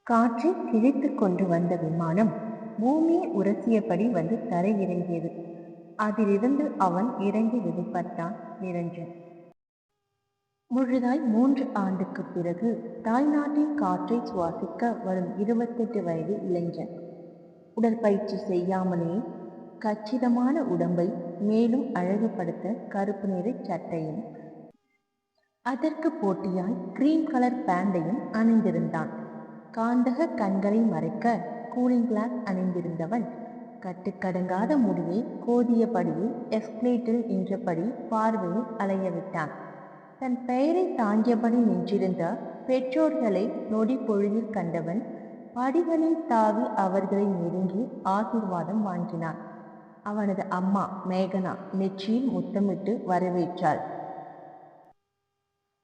காற்றை கிழித்து கொண்டு வந்த விமானம் பூமியை உரசியபடி வந்து தரையிறங்கியது. அதிலிருந்து அவன் இறங்கி வெளிப்பட்டான் நிரஞ்சன். முழுதாய் 3 ஆண்டுக்கு பிறகு தாய்நாட்டின் காற்றை சுவாசிக்க வரும் 28 வயது இளைஞன். உடற்பயிற்சி செய்யாமலே கச்சிதமான உடம்பை மேலும் அழகுபடுத்த கருப்பு நிற சட்டையும் அதற்கு போட்டியாய் கிரீம் கலர் பேண்டையும் அணிந்திருந்தான். காந்தக கண்களை மறைக்க கூலிங் கிளாஸ் அணிந்திருந்தவன் கட்டுக்கடங்காத முடியை கோதியபடியே எஸ்கலேட்டரில் நின்றபடி பார்வையை அலையவிட்டான். தன் பெயரை தாங்கியபடி நின்றிருந்த பெற்றோர்களை நொடி பொழுதில் கண்டவன் படிகளில் தாவி அவர்களை நெருங்கி ஆசீர்வாதம் வாங்கினான். அவனது அம்மா மேகனா நெற்றியில் முத்தமிட்டு வரவேற்றாள்.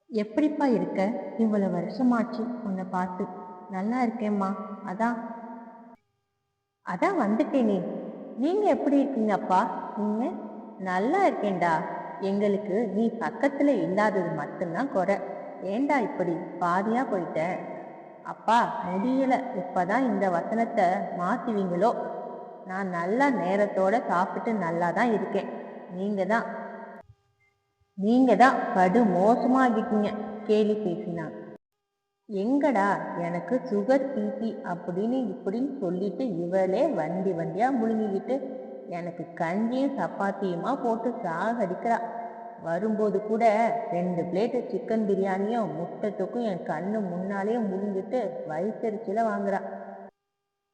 எப்படிப்பா இருக்க? இவ்வளவு வருஷமாச்சு உன்னை பார்த்து. நல்லா இருக்கேம்மா. அதான் வந்துட்டேனே. நீங்க எப்படி இருக்கீங்க அப்பா? நீங்க? நல்லா இருக்கேன்டா. எங்களுக்கு நீ பக்கத்துல இல்லாதது மட்டும்தான் குறை. ஏண்டா இப்படி பாதியா போயிட்ட? அப்பா முடியல. இப்பதான் இந்த வசனத்தை மாத்துவீங்களோ? நான் நல்லா நேரத்தோட சாப்பிட்டு நல்லா தான் இருக்கேன். நீங்க தான் படு மோசமாகிட்டீங்க. கேலி பேசினான். எங்கடா, எனக்கு சுகர் பிபி அப்படின்னு இப்படின்னு சொல்லிட்டு இவளே வண்டியா முழுங்கிக்கிட்டு எனக்கு கஞ்சியும் சப்பாத்தியுமா போட்டு சாகடிக்கிறா. வரும்போது கூட 2 பிளேட்டு சிக்கன் பிரியாணியும் முட்டைத்துக்கும் என் கண்ணு முன்னாலே முழுங்கிட்டு வயிற்றெரிச்சல வாங்குறா.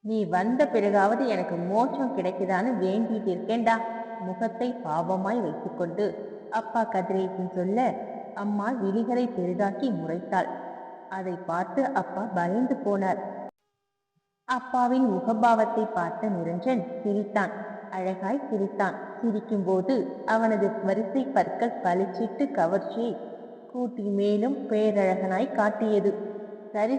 நீ வந்த பிறகாவது எனக்கு மோட்சம் கிடைக்குதான்னு வேண்டிட்டு இருக்கேன்டா. முகத்தை பாவமாய் வைத்துக்கொண்டு அப்பா கதிரேசன் சொல்ல அம்மா விழிகளை பெரிதாக்கி முறைத்தாள். அதை பார்த்து அப்பா பயந்து போனார். அப்பாவின் முகபாவத்தை பார்த்த நிரஞ்சன் சிரித்தான். அழகாய் சிரித்தான். சிரிக்கும் போது அவனது வரிசை பற்கள் பளிச்சிட்டு கவர்ச்சியை கூட்டி மேலும் பேரழகனாய் காட்டியது.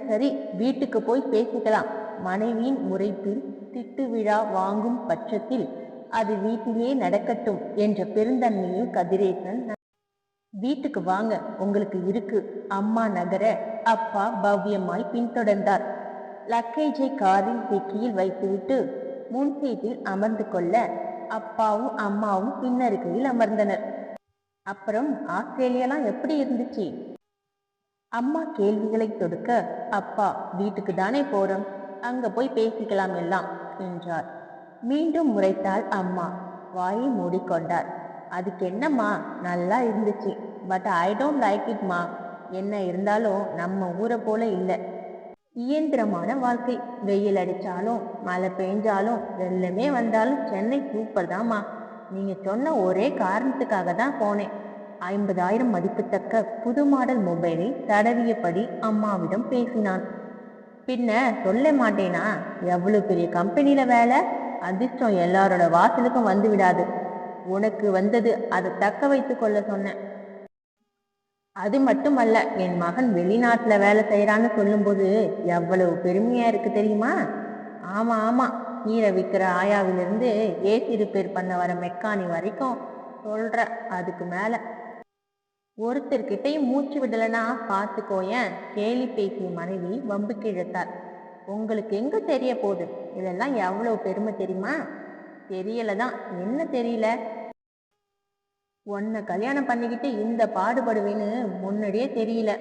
சரி, வீட்டுக்கு போய் பேசிக்கலாம். மனைவியின் முறைப்பில் திட்டு விழா வாங்கும் பட்சத்தில் அது வீட்டிலே நடக்கட்டும் என்ற பெருந்தன்மையில் கதிரேசன், வீட்டுக்கு வாங்க, உங்களுக்கு இருக்கு. அம்மா நகர அப்பா பவ்யமாய் பின்தொடர்ந்தார். லக்கேஜை காரின் டிக்கியில் வைத்துவிட்டு முன் சீட்டில் அமர்ந்து கொள்ள அப்பாவும் அம்மாவும் பின்னருக்கையில் அமர்ந்தனர். அப்புறம் ஆஸ்திரேலியாலாம் எப்படி இருந்துச்சு? அம்மா கேள்விகளை தொடுக்க அப்பா, வீட்டுக்கு தானே போறோம், அங்க போய் பேசிக்கலாம் எல்லாம் என்றார். மீண்டும் முறைத்தாள் அம்மா. வாயை மூடிக்கொண்டார். அதுக்கு என்னம்மா, நல்லா இருந்துச்சு. But I don't like it மா. என்ன இருந்தாலும் நம்ம ஊரை போல இல்லை. இயந்திரமான வாழ்க்கை. வெயில் அடிச்சாலும் மழை பெஞ்சாலும் வெள்ளமே வந்தாலும் சென்னை சூப்பர் தான்மா. நீங்க சொன்ன ஒரே காரணத்துக்காக தான் போனேன். 50,000 மதிப்புத்தக்க புது மாடல் மொபைலை தடவியபடி அம்மாவிடம் பேசினான். பின்ன சொல்ல மாட்டேனா? எவ்வளவு பெரிய கம்பெனியில வேலை. அதிர்ஷ்டம் எல்லாரோட வாசலுக்கும் வந்து விடாது. உனக்கு வந்தது, அதை தக்க வைத்து கொள்ள சொன்னேன். அது மட்டுமல்ல, என் மகன் வெளிநாட்டுல வேலை செய்யறான்னு சொல்லும்போது எவ்வளவு பெருமையா இருக்கு தெரியுமா? ஆமா, கீரை விற்கிற ஆயாவிலிருந்து ஏசி ரிப்பேர் பண்ண வர மெக்கானி வரைக்கும் சொல்ற. அதுக்கு மேல ஒருத்தர்கிட்டையும் மூச்சு விடலனா பார்த்துக்கோயேன். கேலி பேசிய மனைவி வம்புக்கு இழுத்தார். உங்களுக்கு எங்க தெரிய போகுது? இதெல்லாம் எவ்வளவு பெருமை தெரியுமா? தெரியலதான். என்ன தெரியல? உன்னை கல்யாணம் பண்ணிக்கிட்டு இந்த பாடுபடுவேன்னு முன்னாடியே தெரியல.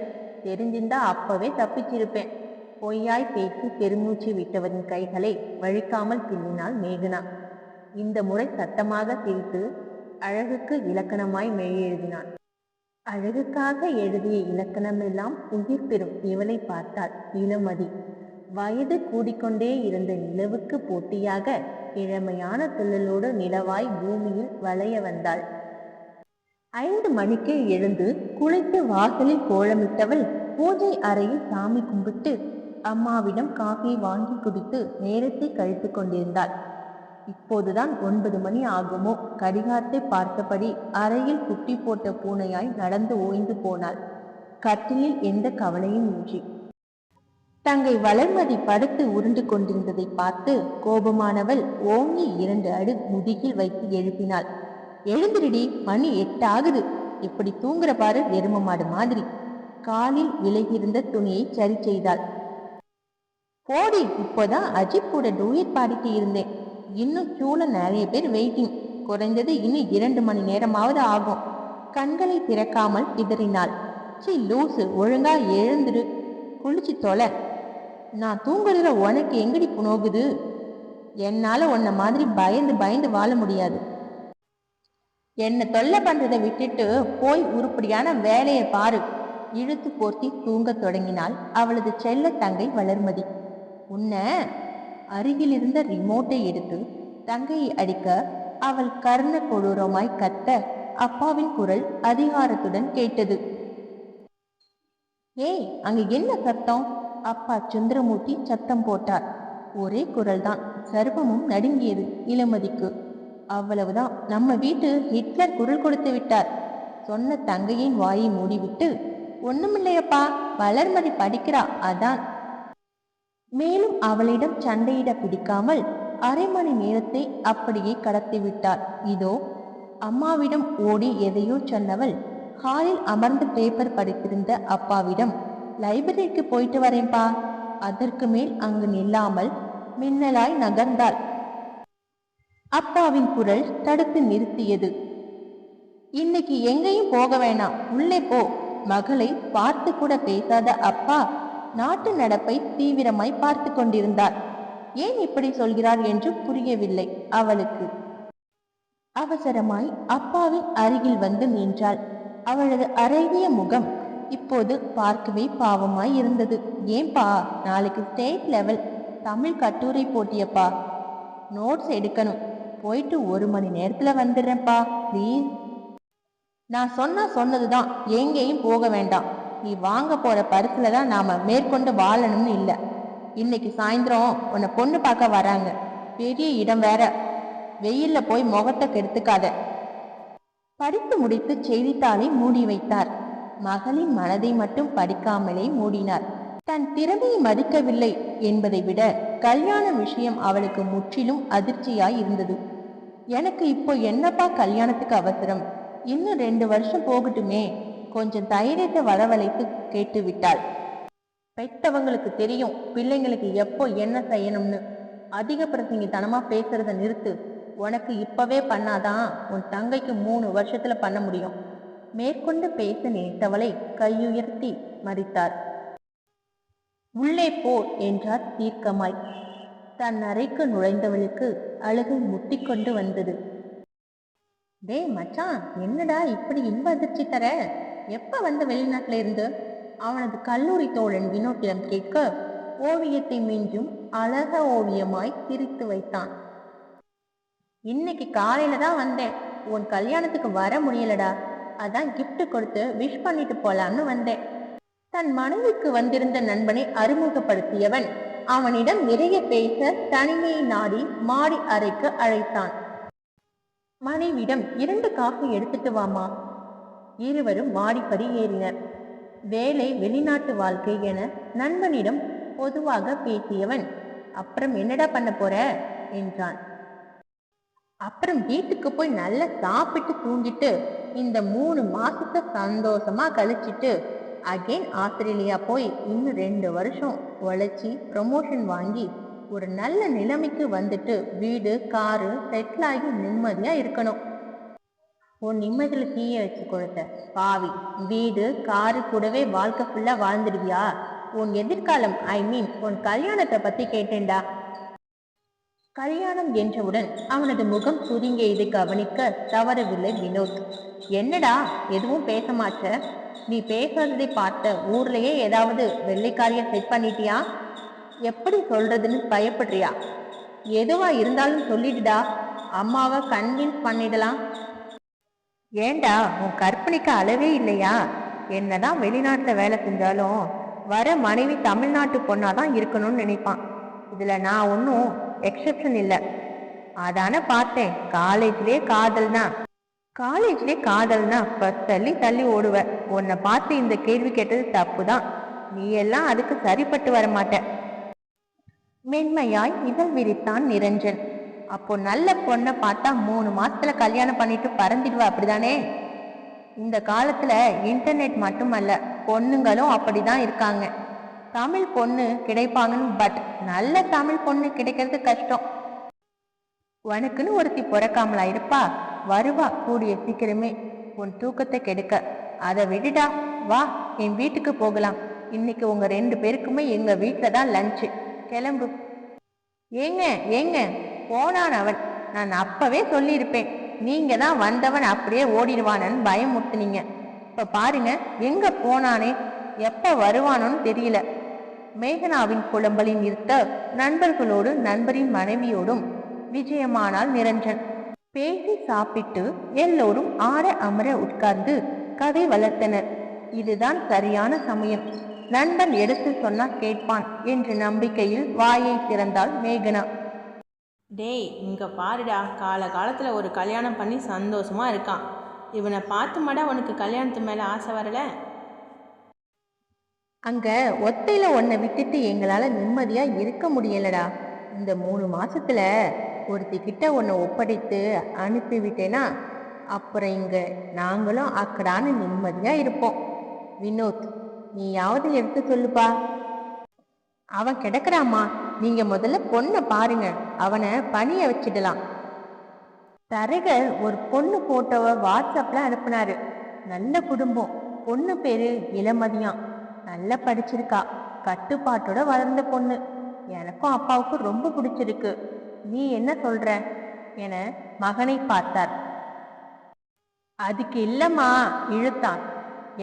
தெரிஞ்சிருந்தா அப்பவே தப்பிச்சிருப்பேன். பொய்யாய் பேசி பெருமூச்சு விட்டவரின் கைகளை வழிக்காமல் பின்னினாள் மேகனா. இந்த முறை சத்தமாக சிரித்து அழகுக்கு இலக்கணமாய் மெய் எழுதினான். அழகுக்காக எழுதிய இலக்கணமெல்லாம் உயிர் பெறும் இவளை பார்த்தாள் இளமதி. வயது கூடிக்கொண்டே இருந்த நிலவுக்கு போட்டியாக இளமையான துள்ளலோடு நிலவாய் பூமியில் வளைய வந்தாள். 5 மணிக்கு எழுந்து குளித்து வாசலில் கோலமிட்டவள் பூஜை அறையில் சாமி கும்பிட்டு அம்மாவிடம் காஃபி வாங்கி குடித்து நேரத்தை கழித்து கொண்டிருந்தாள். இப்போதுதான் 9 மணி ஆகுமோ? கடிகாரத்தை பார்த்தபடி அறையில் குட்டி போட்ட பூனையாய் நடந்து ஓய்ந்து போனாள். கட்டிலில் எந்த கவலையும் இன்றி. தங்கை வளர்மதி படுத்து உருண்டு கொண்டிருந்ததை பார்த்து கோபமானவள் ஓங்கி 2 அடி முதுகில் வைத்து எழுப்பினாள். எழுந்திருடி, மணி 8 ஆகுது. இப்படி தூங்குற பாரு, எரும மாடு மாதிரி. காலில் விலகியிருந்த துணியை சரி செய்தாள். போடி, இப்போதான் அஜித் கூட டூயட் பாடிட்டு இருந்தேன். இன்னும் கியூல நிறைய பேர் வெயிட்டிங். குறைந்தது இன்னும் 2 மணி நேரமாவது ஆகும். கண்களை திறக்காமல் பிதறினாள். சி லூசு, ஒழுங்கா எழுந்துரு, குளிச்சு தொலை. நான் தூங்குறதுல உனக்கு எங்கடி புனோகுது? என்னால உன்ன மாதிரி பயந்து பயந்து வாழ முடியாது. என்னை தொல்லை பண்றதை விட்டுட்டு போய் உருப்படியான வேலையை பாரு. இழுத்து போர்த்தி தூங்க தொடங்கினாள் அவளது செல்ல தங்கை வளர்மதி. உன்ன அருகில் இருந்த ரிமோட்டை எடுத்து தங்கையை அடிக்க அவள் கர்ண கொடூரமாய் கத்த அப்பாவின் குரல் அதிகாரத்துடன் கேட்டது. ஏய், அங்க என்ன சத்தம்? அப்பா சுந்தரமூர்த்தி சத்தம் போட்டார். ஒரே குரல்தான். சர்வமும் நடுங்கியது இளமதிக்கு. அவ்வளவுதான், நம்ம வீட்டு ஹிட்லர் குரல் கொடுத்து விட்டார். சொன்ன தங்கையின் வாயை மூடிவிட்டு, ஒண்ணுமில்லையப்பா, வளர்மதி படிக்கிறா, அதான். மேலும் அவளிடம் சண்டையிட பிடிக்காமல் அரை மணி நேரத்தை அப்படியே கடத்தி விட்டாள். இதோ அம்மாவிடம் ஓடி எதையோ சொன்னவள் ஹாலில் அமர்ந்து பேப்பர் படித்திருந்த அப்பாவிடம், லைப்ரரிக்கு போயிட்டு வரேன்பா. அதற்கு மேல் அங்கு நில்லாமல் மின்னலாய் நகர்ந்தாள். அப்பாவின் குரல் தடுத்து நிறுத்தியது. இன்னைக்கு எங்கேயும் போக வேணாம், உள்ளே போ. மகளை பார்த்து கூட பேசாத அப்பா நாட்டு நடப்பை தீவிரமாய் பார்த்து கொண்டிருந்தார். ஏன் இப்படி சொல்கிறார் என்று புரியவில்லை அவளுக்கு. அவசரமாய் அப்பாவின் அருகில் வந்து நின்றாள். அவளது அழகிய முகம் இப்போது பார்க்கவே பாவமாய் இருந்தது. ஏன்பா, நாளைக்கு ஸ்டேட் லெவல் தமிழ் கட்டுரை போட்டியப்பா. நோட்ஸ் எடுக்கணும். போயிட்டு 1 மணி நேரத்துல வந்துடுறேன்ப்பா, ப்ளீஸ். நான் சொன்னதுதான், எங்கேயும் போக வேண்டாம். நீ வாங்க போற பரிசுல தான் நாம மேற்கொண்டு வாழணும்னு இல்லை. இன்னைக்கு சாயந்தரம் உன்னை பொண்ணு பார்க்க வராங்க. பெரிய இடம் வேற. வெயில்ல போய் முகத்தை கெடுத்துக்காத. படித்து முடித்து செய்தித்தாளை மூடி வைத்தார். மகளின் மனதை மட்டும் படிக்காமலே மூடினார். தன் திறமையை மதிக்கவில்லை என்பதை விட கல்யாண விஷயம் அவளுக்கு முற்றிலும் அதிர்ச்சியாய் இருந்தது. எனக்கு இப்போ என்னப்பா கல்யாணத்துக்கு அவசரம்? இன்னும் 2 வருஷம் போகட்டுமே. கொஞ்சம் தைரியத்தை வரவழைத்து கேட்டு விட்டாள். பெற்றவங்களுக்கு தெரியும் பிள்ளைங்களுக்கு எப்போ என்ன செய்யணும்னு. அதிக பிரசங்கித்தனமா பேசுறத நிறுத்து. உனக்கு இப்பவே பண்ணாதான் உன் தங்கைக்கு 3 வருஷத்துல பண்ண முடியும். மேற்கொண்டு பேச நினைத்தவளை கையுயர்த்தி மறித்தார். உள்ளே போ என்றார் தீர்க்கமாய். தன் அறைக்கு நுழைந்தவளுக்கு அழுகை முட்டிக்கொண்டு வந்தது. டே மச்சான், என்னடா இப்படி இன்ப அதிர்ச்சி தர? எப்ப வந்த வெளிநாட்டுல இருந்து? அவனது கல்லூரி தோழன் வினோத்திடம் கேட்க ஓவியத்தை மிஞ்சும் அழக ஓவியமாய் சிரித்து வைத்தான். இன்னைக்கு காலையில தான் வந்தேன். உன் கல்யாணத்துக்கு வர முடியலடா, அதான் கிஃப்ட் கொடுத்து விஷ் பண்ணிட்டு போலான்னு வந்தேன். தன் மனைவிக்கு வந்திருந்த நண்பனை அறிமுகப்படுத்தியவன் அவனிடம் நிறைய பேச தனிமையை நாடி மாடி அறைக்கு அழைத்தான். மனைவிடம் 2 காஃபி எடுத்துட்டு வாமா. இருவரும் மாடிப்படி ஏறினர். வேலை, வெளிநாட்டு வாழ்க்கை என நண்பனிடம் பொதுவாக பேசியவன், அப்புறம் என்னடா பண்ண போற என்றான். அப்புறம் வீட்டுக்கு போய் நல்லா சாப்பிட்டு தூங்கிட்டு இந்த 3 மாசத்தை சந்தோஷமா கழிச்சிட்டு அகெயின் ஆஸ்திரேலியா போய் இன்னும் 2 வருஷம் உழைச்சி ப்ரமோஷன் வாங்கி ஒரு நல்ல நிலைமைக்கு வந்துட்டு வீடு காரு செட்டில் ஆகி நிம்மதியா இருக்கணும். உன் நிம்மதியில தீய வச்சு கொடுத்த பாவி. வீடு காரு கூடவே வாழ்க்கை ஃபுல்லா வாழ்ந்துடுவியா? உன் எதிர்காலம், ஐ மீன் உன் கல்யாணத்தை பத்தி கேட்டேன்டா. கல்யாணம் என்றவுடன் அவனது முகம் சுருங்கியதை கவனிக்க தவறவில்லை வினோத். என்னடா எதுவும் பேச மாட்ட? நீ பேசுறதை பார்த்த ஊர்லயே ஏதாவது வெள்ளைக்காரிய செட் பண்ணிட்டியா? எப்படி சொல்றதுன்னு பயப்படுறியா? எதுவா இருந்தாலும் சொல்லிடுடா, அம்மாவை கன்வின்ஸ் பண்ணிடலாம். ஏண்டா, உன் கற்பனைக்கு அளவே இல்லையா? என்னதான் வெளிநாட்டுல வேலை செஞ்சாலும் வர மனைவி தமிழ்நாட்டு பொண்ணாதான் இருக்கணும்னு நினைப்பான். இதுல நான் ஒன்னும் எக்ஸெப்ஷன் இல்லை. அதான பார்த்தேன். காலேஜ்லயே காதல்னா தள்ளி தள்ளி ஓடுவ. உன்னை பார்த்து இந்த கேள்வி கேட்டது தப்புதான். நீ எல்லாம் அதுக்கு சரிப்பட்டு வர மாட்ட. மென்மையாய் இதழ் விரித்தான் நிரஞ்சன். அப்போ நல்ல பொண்ணை பார்த்தா 3 மாசத்துல கல்யாணம் பண்ணிட்டு பறந்துடுவா, அப்படிதானே? இந்த காலத்துல இன்டர்நெட் மட்டுமல்ல, பொண்ணுங்களும் அப்படிதான் இருக்காங்க. தமிழ் பொண்ணு கிடைப்பாங்கன்னு, பட் நல்ல தமிழ் பொண்ணு கிடைக்கிறது கஷ்டம். உனக்குன்னு ஒருத்தி பிறக்காமலா இருப்பா? வருவா கூடிய சீக்கிரமே உன் தூக்கத்தை கெடுக்க. அதை விடுடா, வா என் வீட்டுக்கு போகலாம். இன்னைக்கு உங்க 2 பேருக்குமே எங்க வீட்டுல தான் லஞ்சு. கிளம்பு. ஏங்க ஏங்க, போனான் அவன். நான் அப்பவே சொல்லியிருப்பேன், நீங்க தான் வந்தவன் அப்படியே ஓடிடுவானன்னு பயமுறுத்துனீங்க. இப்ப பாருங்க எங்க போனானே, எப்ப வருவானோன்னு தெரியல. மேகனாவின் புலம்பலை நிறுத்த நண்பர்களோடு நண்பரின் மனைவியோடும் விஜயமானால் நிரஞ்சன். பேசி சாப்பிட்டு எல்லோரும் ஆற அமர உட்கார்ந்து கதை வளர்த்தனர். இதுதான் சரியான சமயம். நண்பன் எடுத்து சொன்னா கேட்பான் என்ற நம்பிக்கையில் வாயை திறந்தாள் மேகனா. டேய், இங்கே பாருடா, காலத்தில் ஒரு கல்யாணம் பண்ணி சந்தோஷமா இருக்கான். இவனை பார்த்து மாடா உனக்கு கல்யாணத்து மேலே ஆசை வரல? அங்க ஒத்தையில உன்னை விட்டுட்டு எங்களால நிம்மதியா இருக்க முடியலடா. இந்த 3 மாசத்துல ஒருத்திக்கிட்ட உன்னை ஒப்படைத்து அனுப்பி விட்டேனா, அப்புறம் இங்க நாங்களும் அக்கடான்னு நிம்மதியா இருப்போம். வினோத், நீயாவது எடுத்து சொல்லுப்பா. அவன் கிடக்குறாமா, நீங்க முதல்ல பொண்ணை பாருங்க, அவனை பணிய வச்சிடலாம். தரகர் ஒரு பொண்ணு போட்டோவை வாட்ஸ்அப்ல அனுப்புனாரு. நல்ல குடும்பம், பொண்ணு பேரு இளமதியான், நல்லா படிச்சிருக்கா, கட்டுப்பாட்டோட வளர்ந்த பொண்ணு. எனக்கும் அப்பாவுக்கும் ரொம்ப பிடிச்சிருக்கு. நீ என்ன சொல்ற என மகனை பார்த்தார். அதுக்கு இல்லம்மா, இழுத்தான்.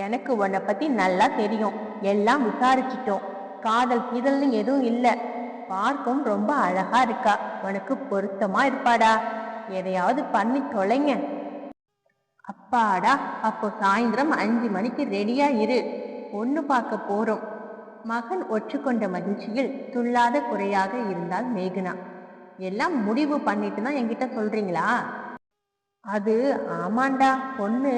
எனக்கு உன்னை பத்தி நல்லா தெரியும், எல்லாம் விசாரிச்சிட்டோம். காதல் கீதல்னு எதுவும் இல்லை. பார்க்கும் ரொம்ப அழகா இருக்கா, உனக்கு பொருத்தமா இருப்பாடா. எதையாவது பண்ணி தொலைங்க. அப்பாடா, அப்போ சாயந்தரம் 5 மணிக்கு ரெடியா இரு, பொண்ணு பார்க்க போறோம். மகன் ஒற்றுக்கொண்ட மகிழ்ச்சியில் துள்ளாத குறையாக இருந்தால் மேகனா. எல்லாம் முடிவு பண்ணிட்டு தான் என்கிட்ட சொல்றீங்களா? அது ஆமாண்டா, பொண்ணு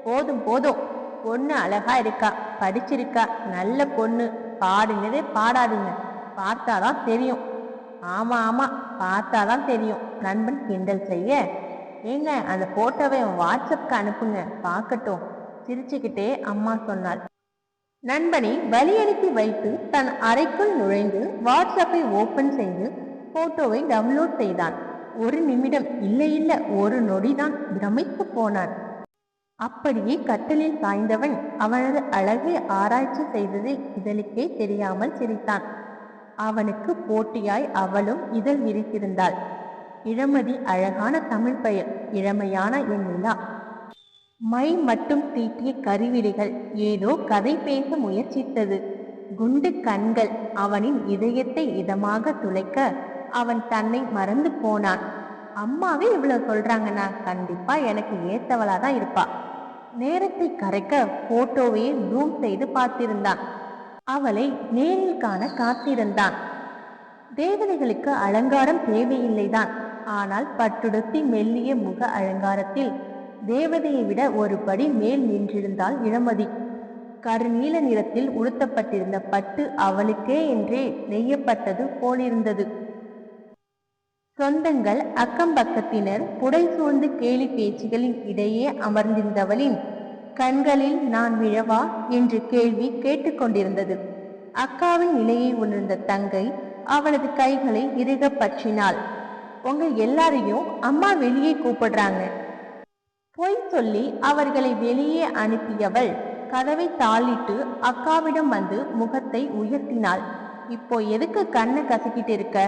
போதும் போதும். பொண்ணு அழகா இருக்கா, படிச்சிருக்கா, நல்ல பொண்ணு. பாடுனதே பாடாதீங்க, பார்த்தாதான் தெரியும். ஆமா ஆமா, பார்த்தாதான் தெரியும். நண்பன் கிண்டல் செய்ய, ஏங்க அந்த போட்டோவை வாட்ஸ்அப்க்கு அனுப்புங்க, பார்க்கட்டும். சிரிச்சுக்கிட்டே அம்மா சொன்னாள். நண்பனை வழி அனுப்பி வைத்து தன் அறைக்குள் நுழைந்து வாட்ஸ்அப்பை ஓபன் செய்து போட்டோவை டவுன்லோட் செய்தான். ஒரு நிமிடம், இல்லை இல்லை, ஒரு நொடிதான் பிரமித்து போனான். அப்படியே கட்டிலில் சாய்ந்தவன் அவனது அழகை ஆராய்ச்சி செய்தது இதழுக்கே தெரியாமல் சிரித்தான். அவனுக்கு போட்டியாய் அவளும் இதழ் விரித்திருந்தாள். இளமதி, அழகான தமிழ் பெயர், இளமையான என் நிலா. மை மட்டும் தீட்டிய கருவிழிகள் ஏதோ கதை பேச முயற்சித்தது. குண்டு கண்கள் அவனின் இதயத்தை இதமாக துளைக்க அவன் தன்னை மறந்து போனான். அம்மாவே இவ்வளவு சொல்றாங்கன்னா கண்டிப்பா எனக்கு ஏத்தவளாதான் இருப்பா. நேரத்தை கரைக்க போட்டோவையே ஜூம் செய்து பார்த்திருந்தான். அவளை நேரில் காண காத்திருந்தான். தேவதைகளுக்கு அலங்காரம் தேவையில்லைதான். ஆனால் பட்டுடுத்தி மெல்லிய முக அலங்காரத்தில் தேவதையை விட ஒரு படி மேல் நின்றிருந்தாள் இளமதி. கருநீல நிறத்தில் உடுத்தப்பட்டிருந்த பட்டு அவளுக்கே என்றே நெய்யப்பட்டது போலிருந்தது. சொந்தங்கள், அக்கம் பக்கத்தினர் புடை சூழ்ந்து கேலி பேச்சுகளின் இடையே அமர்ந்திருந்தவளின் கண்களில் நான் விழவா என்று கேள்வி கேட்டுக்கொண்டிருந்தது. அக்காவின் நிலையை உணர்ந்த தங்கை அவளது கைகளை இறுக பற்றினாள். உங்க எல்லாரையும் அம்மா வெளியே கூப்பிடுறாங்க. பொய் சொல்லி அவர்களை வெளியே அனுப்பியவள் கதவை தாளிட்டு அக்காவிடம் வந்து முகத்தை உயர்த்தினாள். இப்போ எதுக்கு கண்ணை கசக்கிட்டு இருக்க?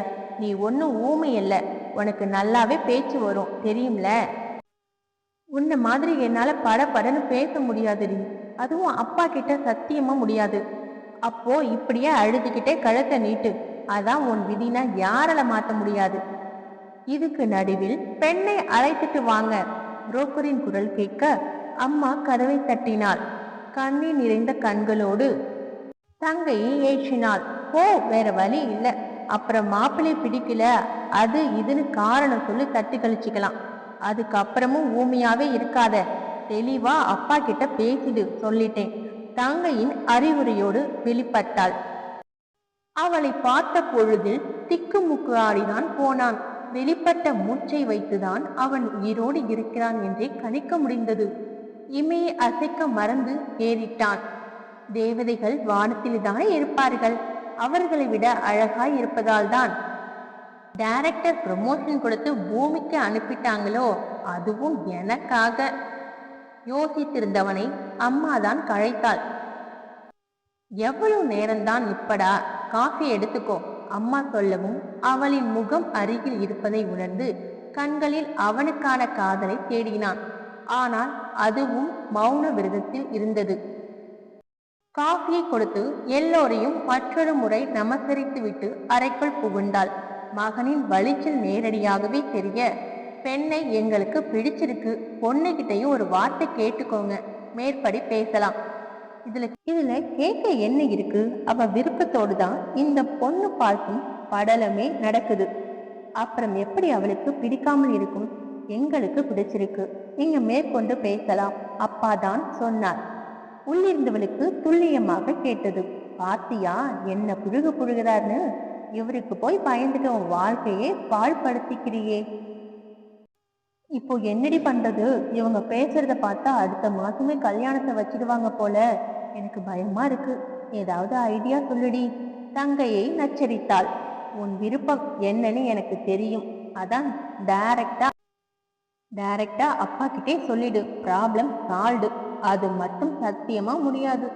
நீ ஒன்னும் ஊமை இல்ல, உனக்கு நல்லாவே பேச்சு வரும் தெரியும்ல. உன்ன மாதிரி என்னால படன்னு பேச முடியாதுடி, அதுவும் அப்பா கிட்ட சத்தியமா முடியாது. அப்போ இப்படியே அழுதுகிட்டே கழுத்தை நீட்டு, அதான் உன் விதினா யாரால மாத்த முடியாது. இதுக்கு நடுவில் பெண்ணை அழைத்துட்டு வாங்க புரோக்கரின் குரல் கேட்க அம்மா கதவை தட்டினாள். கண்ணீர் நிறைந்த கண்களோடு தங்கையை ஏற்றினாள். போ, வேற வழி இல்ல. அப்புறம் மாப்பிள்ளை பிடிக்கல அது இதுன்னு காரணம் சொல்லி தட்டி கழிச்சுக்கலாம். அதுக்கப்புறமும் ஊமையாவே இருக்காத, தெளிவா அப்பா கிட்ட பேசிடு சொல்லிட்டேன். தங்கையின் அறிவுரையோடு வெளிப்பட்டாள். அவளை பார்த்த பொழுதில் திக்குமுக்கு ஆடிதான் போனான். வெளிப்பட்ட மூச்சை வைத்துதான் அவன் உயிரோடு இருக்கிறான் என்றே கணிக்க முடிந்தது. இமையை அசைக்க மறந்து ஏறிட்டான். தேவதைகள் வானத்தில்தானே இருப்பார்கள். அவர்களை விட அழகாய் இருப்பதால் தான் டைரக்டர் ப்ரமோஷன் கொடுத்து பூமிக்கு அனுப்பிட்டாங்களோ, அதுவும் எனக்காக. யோசித்திருந்தவனை அம்மாதான் கழைத்தாள். எவ்வளவு நேரம்தான் நிப்படா, காஃபி எடுத்துக்கோ, அம்மா சொல்லவும் அவளின் முகம் அருகில் இருப்பதை உணர்ந்து கண்களில் அவனுக்கான காதலை தேடினான். ஆனால் அதுவும் மௌன விரதத்தில் இருந்தது. காஃபியை கொடுத்து எல்லோரையும் மற்றொரு முறை நமஸ்கரித்துவிட்டு அறைக்குள் புகுந்தாள். மகனின் வலிச்சல் நேரடியாகவே தெரிய, பெண்ணை எங்களுக்கு பிடிச்சிருக்கு, பொண்ணுகிட்டையும் ஒரு வார்த்தை கேட்டுக்கோங்க, மேற்படி பேசலாம். இதுல கேட்க என்ன இருக்கு? அவ விருப்பத்தோடு தான் இந்த பொண்ணு பார்க்கும் படலமே நடக்குது. அப்புறம் எப்படி அவளுக்கு பிடிக்காமல் இருக்கும்? எங்களுக்கு பிடிச்சிருக்கு, நீங்க மேற்கொண்டு பேசலாம், அப்பா தான் சொன்னார். உள்ளிருந்தவளுக்கு துல்லியமாக கேட்டது. பாத்தியா என்ன புழுகுறாருன்னு? இவருக்கு போய் பயந்துட்டு உன் வாழ்க்கையே பாழ்படுத்திக்கிறியே. இப்போ என்னடி பண்றது? இவங்க பேசுறத பார்த்தா அடுத்த மாசமே கல்யாணத்தை வச்சிடுவாங்க போல. எனக்கு பயமா இருக்கு. ஏதாவது ஐடியா சொல்லுடி. தங்கையை நச்சரித்தாள். உன் விருப்பம் என்னன்னு எனக்கு தெரியும். அதான் டைரக்டா அப்பா கிட்டே சொல்லிடு. Problem solved. அது மட்டும் சத்தியமா முடியாது.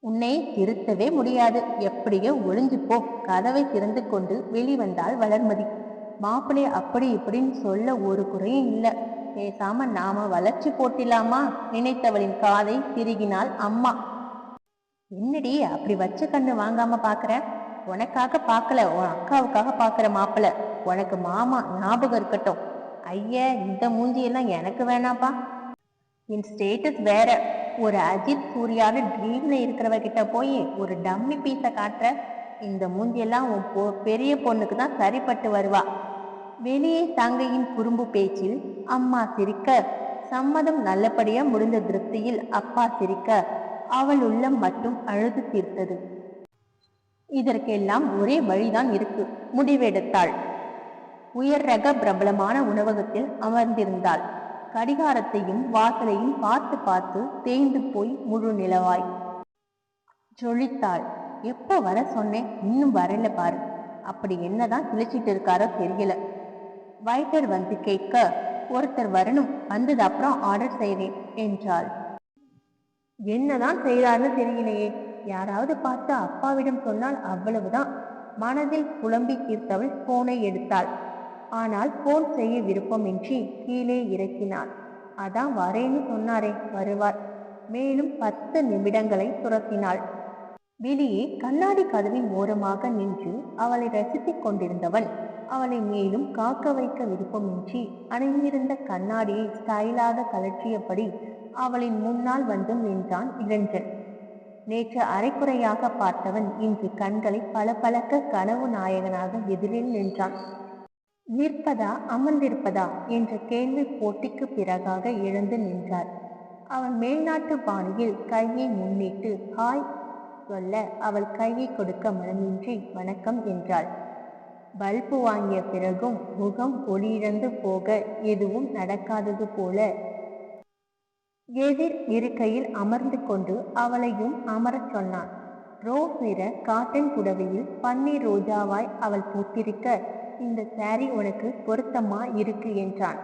உன்னை திருத்தவே முடியாது. எப்படியோ ஒளிஞ்சு போ. கதவை திறந்து கொண்டு வெளிவந்தாள் வளர்மதி. மாப்பிள்ளை அப்படி இப்படின்னு சொல்ல ஒரு குறையும் இல்லை. பேசாம நாம வளர்ச்சி போட்டிலாமா? நினைத்தவளின் காதை திருகினாள் அம்மா. என்னடி அப்படி வச்ச கண்ணு வாங்காம பாக்குற? உனக்காக பாக்கல, உன் அக்காவுக்காக பாக்குற மாப்பிள்ள. உனக்கு மாமா ஞாபகம் இருக்கட்டும். ஐய, இந்த மூஞ்சியெல்லாம் எனக்கு வேணாப்பா. என் ஸ்டேட்டஸ் வேற. ஒரு அஜித் சூர்யாரு ட்ரீம்ல இருக்கிறவகிட்ட போய் ஒரு டம்மி பீஸ காட்டுற. இந்த மூஞ்சியெல்லாம் உன் பெரிய பொண்ணுக்கு தான் சரிப்பட்டு வருவா. வெளியே தங்கையின் குறும்பு பேச்சில் அம்மா சிரிக்க, சம்மதம் நல்லபடியா முடிந்த திருப்தியில் அப்பா சிரிக்க, அவள் உள்ளம் மட்டும் அழுது தீர்த்தது. இதற்கெல்லாம் ஒரே வழிதான் இருக்கு. முடிவெடுத்தாள். உயர் ரக பிரபலமான உணவகத்தில் அமர்ந்திருந்தாள். கடிகாரத்தையும் வாசலையும் பார்த்து பார்த்து தேய்ந்து போய் முழு நிலவாய் ஜொலித்தாள். எப்போ வர சொன்னேன், இன்னும் வரல பாரு. அப்படி என்னதான் கிழிச்சிட்டு இருக்காரோ தெரியல. வைட்டர் வந்து கேட்க, ஒருத்தர் வரணும், வந்தது அப்புறம் ஆர்டர் செய்வேன் என்றாள். என்னதான் செய்தார்னு தெரியலையே. யாராவது பார்த்து அப்பாவிடம் சொன்னால் அவ்வளவுதான். மனதில் புலம்பி தீர்த்தவள் போனை எடுத்தாள். ஆனால் போன் செய்ய விருப்பமின்றி கீழே இறக்கினாள். அதான் வரேன்னு சொன்னாரே, வருவார். மேலும் 10 நிமிடங்களை துரத்தினாள். வெளியே கண்ணாடி கதவின் ஓரமாக நின்று அவளை ரசித்துக் கொண்டிருந்தவன் அவளை மேலும் காக்க வைக்க விருப்பமின்றி அணிந்திருந்த கண்ணாடியை ஸ்டைலாக கலற்றியபடி அவளின் முன்னால் வந்து நின்றான் இளஞ்சன். நேற்று அரைக்குறையாக பார்த்தவன் இன்று கண்களை பளபளக்க கனவு நாயகனாக எதிரில் நின்றான். நிற்பதா அமர்ந்திருப்பதா என்ற கேள்வி போட்டிக்கு பிறகாக எழுந்து நின்றார். அவன் மேல்நாட்டு பாணியில் கையை முன்னிட்டு ஹாய் சொல்ல அவள் கையை கொடுக்க மனமின்றி வணக்கம் என்றாள். பல்பு வாங்கிய பிறகும் முகம் ஒளியிழந்து போக எதுவும் நடக்காதது போல எதிர் இருக்கையில் அமர்ந்து கொண்டு அவளையும் அமரச் சொன்னான். ரோஸ் நிற காட்டன் புடவையில் பன்னீர் ரோஜாவாய் அவள் போட்டிருக்க, இந்த சாரி உனக்கு பொருத்தமா இருக்கு என்றான்.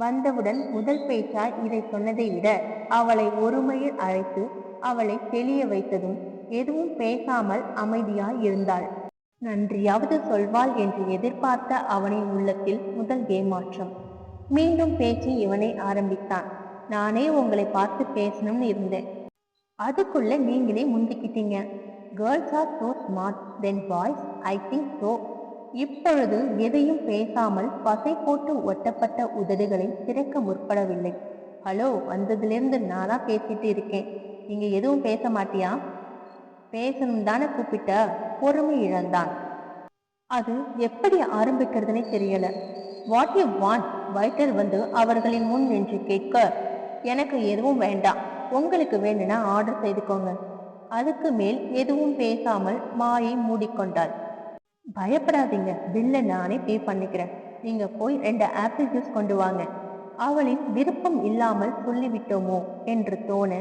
வந்தவுடன் முதல் பேச்சாய் இதை சொன்னதை விட அவளை ஒருமையில் அழைத்து அவளை தெளிய வைத்ததும் எதுவும் பேசாமல் அமைதியாய் இருந்தாள். நன்றியாவது சொல்வாள் என்று எதிர்பார்த்த அவனின் உள்ளத்தில் முதல் ஏமாற்றம். மீண்டும் பேச்சு இவனை ஆரம்பித்தான். நானே உங்களை பார்த்து பேசணும்னு இருந்தேன், அதுக்குள்ள நீங்களே முந்திக்கிட்டீங்க. Girls are so smart then boys, I think so. இப்பொழுது எதையும் பேசாமல் பசை போட்டு ஒட்டப்பட்ட உதடுகளை திறக்க முற்படவில்லை. ஹலோ, வந்ததுலேருந்து நான் தான் பேசிட்டு இருக்கேன், நீங்க எதுவும் பேச மாட்டியா? பேசணும் தானே கூப்பிட்ட. பொறுமை இழந்தான். அது எப்படி ஆரம்பிக்கிறதுனே தெரியல. What you want? வைட்டர் வந்து அவர்களின் முன் நின்று கேட்க, எனக்கு எதுவும் வேண்டாம், உங்களுக்கு வேணும்னா ஆர்டர் செய்துக்கோங்க. அதுக்கு மேல் எதுவும் பேசாமல் மாயை மூடிக்கொண்டாள். பயப்படாதீங்க, பில்லை நானே பே பண்ணிக்கிறேன், நீங்க போய் 2 ஆப்பிள் ஜூஸ் கொண்டு வாங்க. அவளின் விருப்பம் இல்லாமல் சொல்லிவிட்டோமோ என்று தோண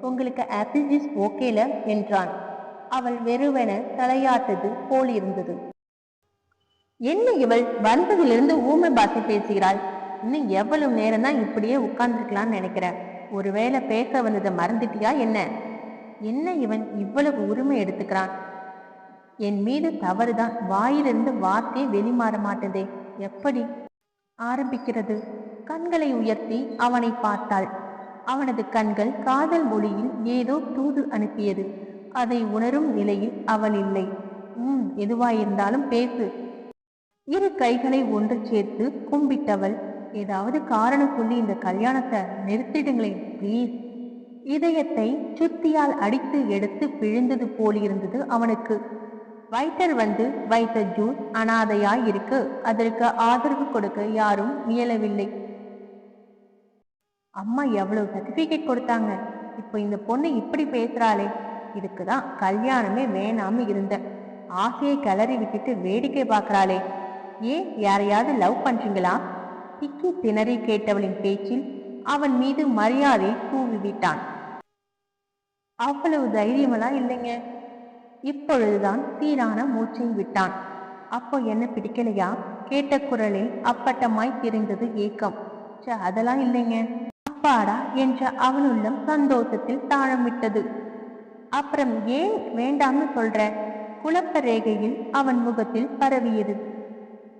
உங்களுக்கு ஆப்பிள் ஜூஸ் ஓகேல என்றான். அவள் வெறுவென தலையாட்டது போல் இருந்தது. என்ன இவள் வந்ததிலிருந்து ஊமை பாசை பேசுகிறாள்? இன்னும் எவ்வளவு நேரம் தான் இப்படியே உட்கார்ந்துருக்கலாம்னு நினைக்கிறேன். ஒருவேளை பேச வந்ததை மறந்துட்டியா என்ன? என்ன இவன் இவ்வளவு உரிமை எடுத்துக்கிறான்? என் மீது தவறுதான். வாயிலிருந்து வார்த்தையே வெளிமாற மாட்டதே. எப்படி ஆரம்பிக்கிறது? கண்களை உயர்த்தி அவனை பார்த்தாள். அவனது கண்கள் காதல் மொழியில் ஏதோ தூது அனுப்பியது. அதை உணரும் நிலையில் அவள் இல்லை. எதுவாயிருந்தாலும் பேசு. இரு கைகளை ஒன்று சேர்த்து கும்பிட்டவள், ஏதாவது காரணம் சொல்லி இந்த கல்யாணத்தை நிறுத்திடுங்களேன் ப்ளீஸ். இதயத்தை சுத்தியால் அடித்து எடுத்து பிழிந்தது போலிருந்தது அவனுக்கு. வைட்டர் வந்து வைத்த ஜூஸ் அனாதையாய் இருக்கு. அதற்கு ஆதரவு கொடுக்க யாரும் முயலவில்லை. அம்மா எவ்வளவு சர்டிபிகேட் கொடுத்தாங்க. இப்போ இந்த பொண்ணு இப்படி பேசுறாளே. இதுக்குதான் கல்யாணமே வேணாம இருந்த. ஆசையை கிளறி விட்டுட்டு வேடிக்கை பார்க்கறாளே. ஏன் யாரையாவது லவ் பண்றீங்களா? திக்கி திணறி கேட்டவளின் பேச்சில் அவன் மீது மரியாதை தூவி விட்டான். அவ்வளவு தைரியமெல்லாம் இல்லைங்க. இப்பொழுதுதான் சீரான மூச்சை விட்டான். அப்போ என்ன பிடிக்கலையா? கேட்ட குரலில் அப்பட்டமாய் தெரிந்தது ஏக்கம். அதெல்லாம் இல்லைங்க. அப்பாடா என்ற அவனுள்ளம் சந்தோஷத்தில் தாழமிட்டது. அப்புறம் ஏன் வேண்டாம்னு சொல்ற? குழப்ப ரேகையில் அவன் முகத்தில் பரவியது.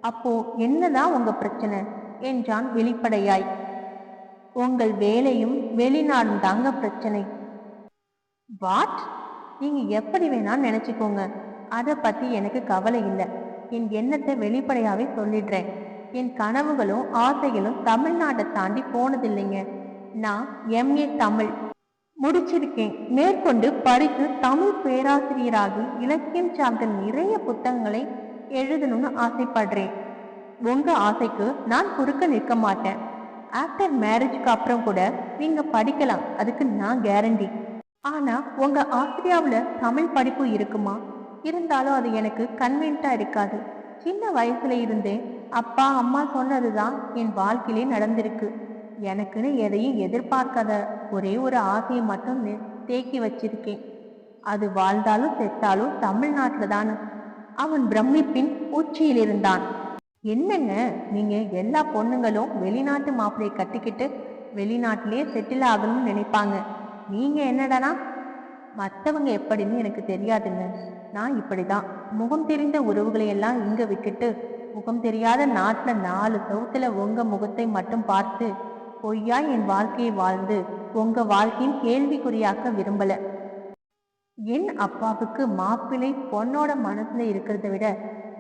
அப்போ என்னதான் உங்க பிரச்சனை என்றான் வெளிப்படையாய். உங்கள் வேலையும் வெளிநாடும் தாங்க பிரச்சனை. வாட்? நீங்க எப்படி வேணாலும் நினைச்சுக்கோங்க. அதை பத்தி எனக்கு கவலை இல்லை. என் எண்ணத்தை வெளிப்படையாவே சொல்லிடுறேன். என் கனவுகளும் ஆசைகளும் தமிழ்நாட்டை தாண்டி போனதில்லைங்க. நான் MA தமிழ் முடிச்சிருக்கேன். மேற்கொண்டு படித்து தமிழ் பேராசிரியராகி இலக்கியம் சார்ந்த நிறைய புத்தகங்களை எழுதணும்னு ஆசைப்படுறேன். உங்க ஆசைக்கு நான் குறுக்க நிற்க மாட்டேன். ஆஃப்டர் மேரேஜ்க்கு அப்புறம் கூட நீங்க படிக்கலாம், அதுக்கு நான் கேரண்டி. ஆனா உங்க ஆஸ்திரியாவுல தமிழ் படிப்பு இருக்குமா? இருந்தாலும் அது எனக்கு கன்வீனியன்ட்டா இருக்காது. சின்ன வயசுல இருந்தே அப்பா அம்மா சொன்னதுதான் என் வாழ்க்கையிலே நடந்திருக்கு. எனக்குன்னு எதையும் எதிர்பார்க்காத ஒரே ஒரு ஆசையை மட்டும் தேக்கி வச்சிருக்கேன். அது வாழ்ந்தாலும் செத்தாலும் தமிழ்நாட்டுல தான். அவன் பிரமிப்பின் உச்சியில் இருந்தான். என்னங்க நீங்க? எல்லா பொண்ணுங்களும் வெளிநாட்டு மாப்பிள்ளையை கட்டிக்கிட்டு வெளிநாட்டிலே செட்டில் ஆகணும்னு நினைப்பாங்க. நீங்க என்னடனா? மற்றவங்க எப்படின்னு எனக்கு தெரியாதுங்க. நான் இப்படிதான். முகம் தெரிந்த உறவுகளை எல்லாம் இங்க விட்டுட்டு முகம் தெரியாத நாட்டுல 4 சவுத்துல உங்க முகத்தை மட்டும் பார்த்து பொய்யா என் வாழ்க்கையை வாழ்ந்து உங்க வாழ்க்கையும் கேள்விக்குறியாக்க விரும்பல. என் அப்பாவுக்கு மாப்பிள்ளை பொண்ணோட மனசுல இருக்கிறத விட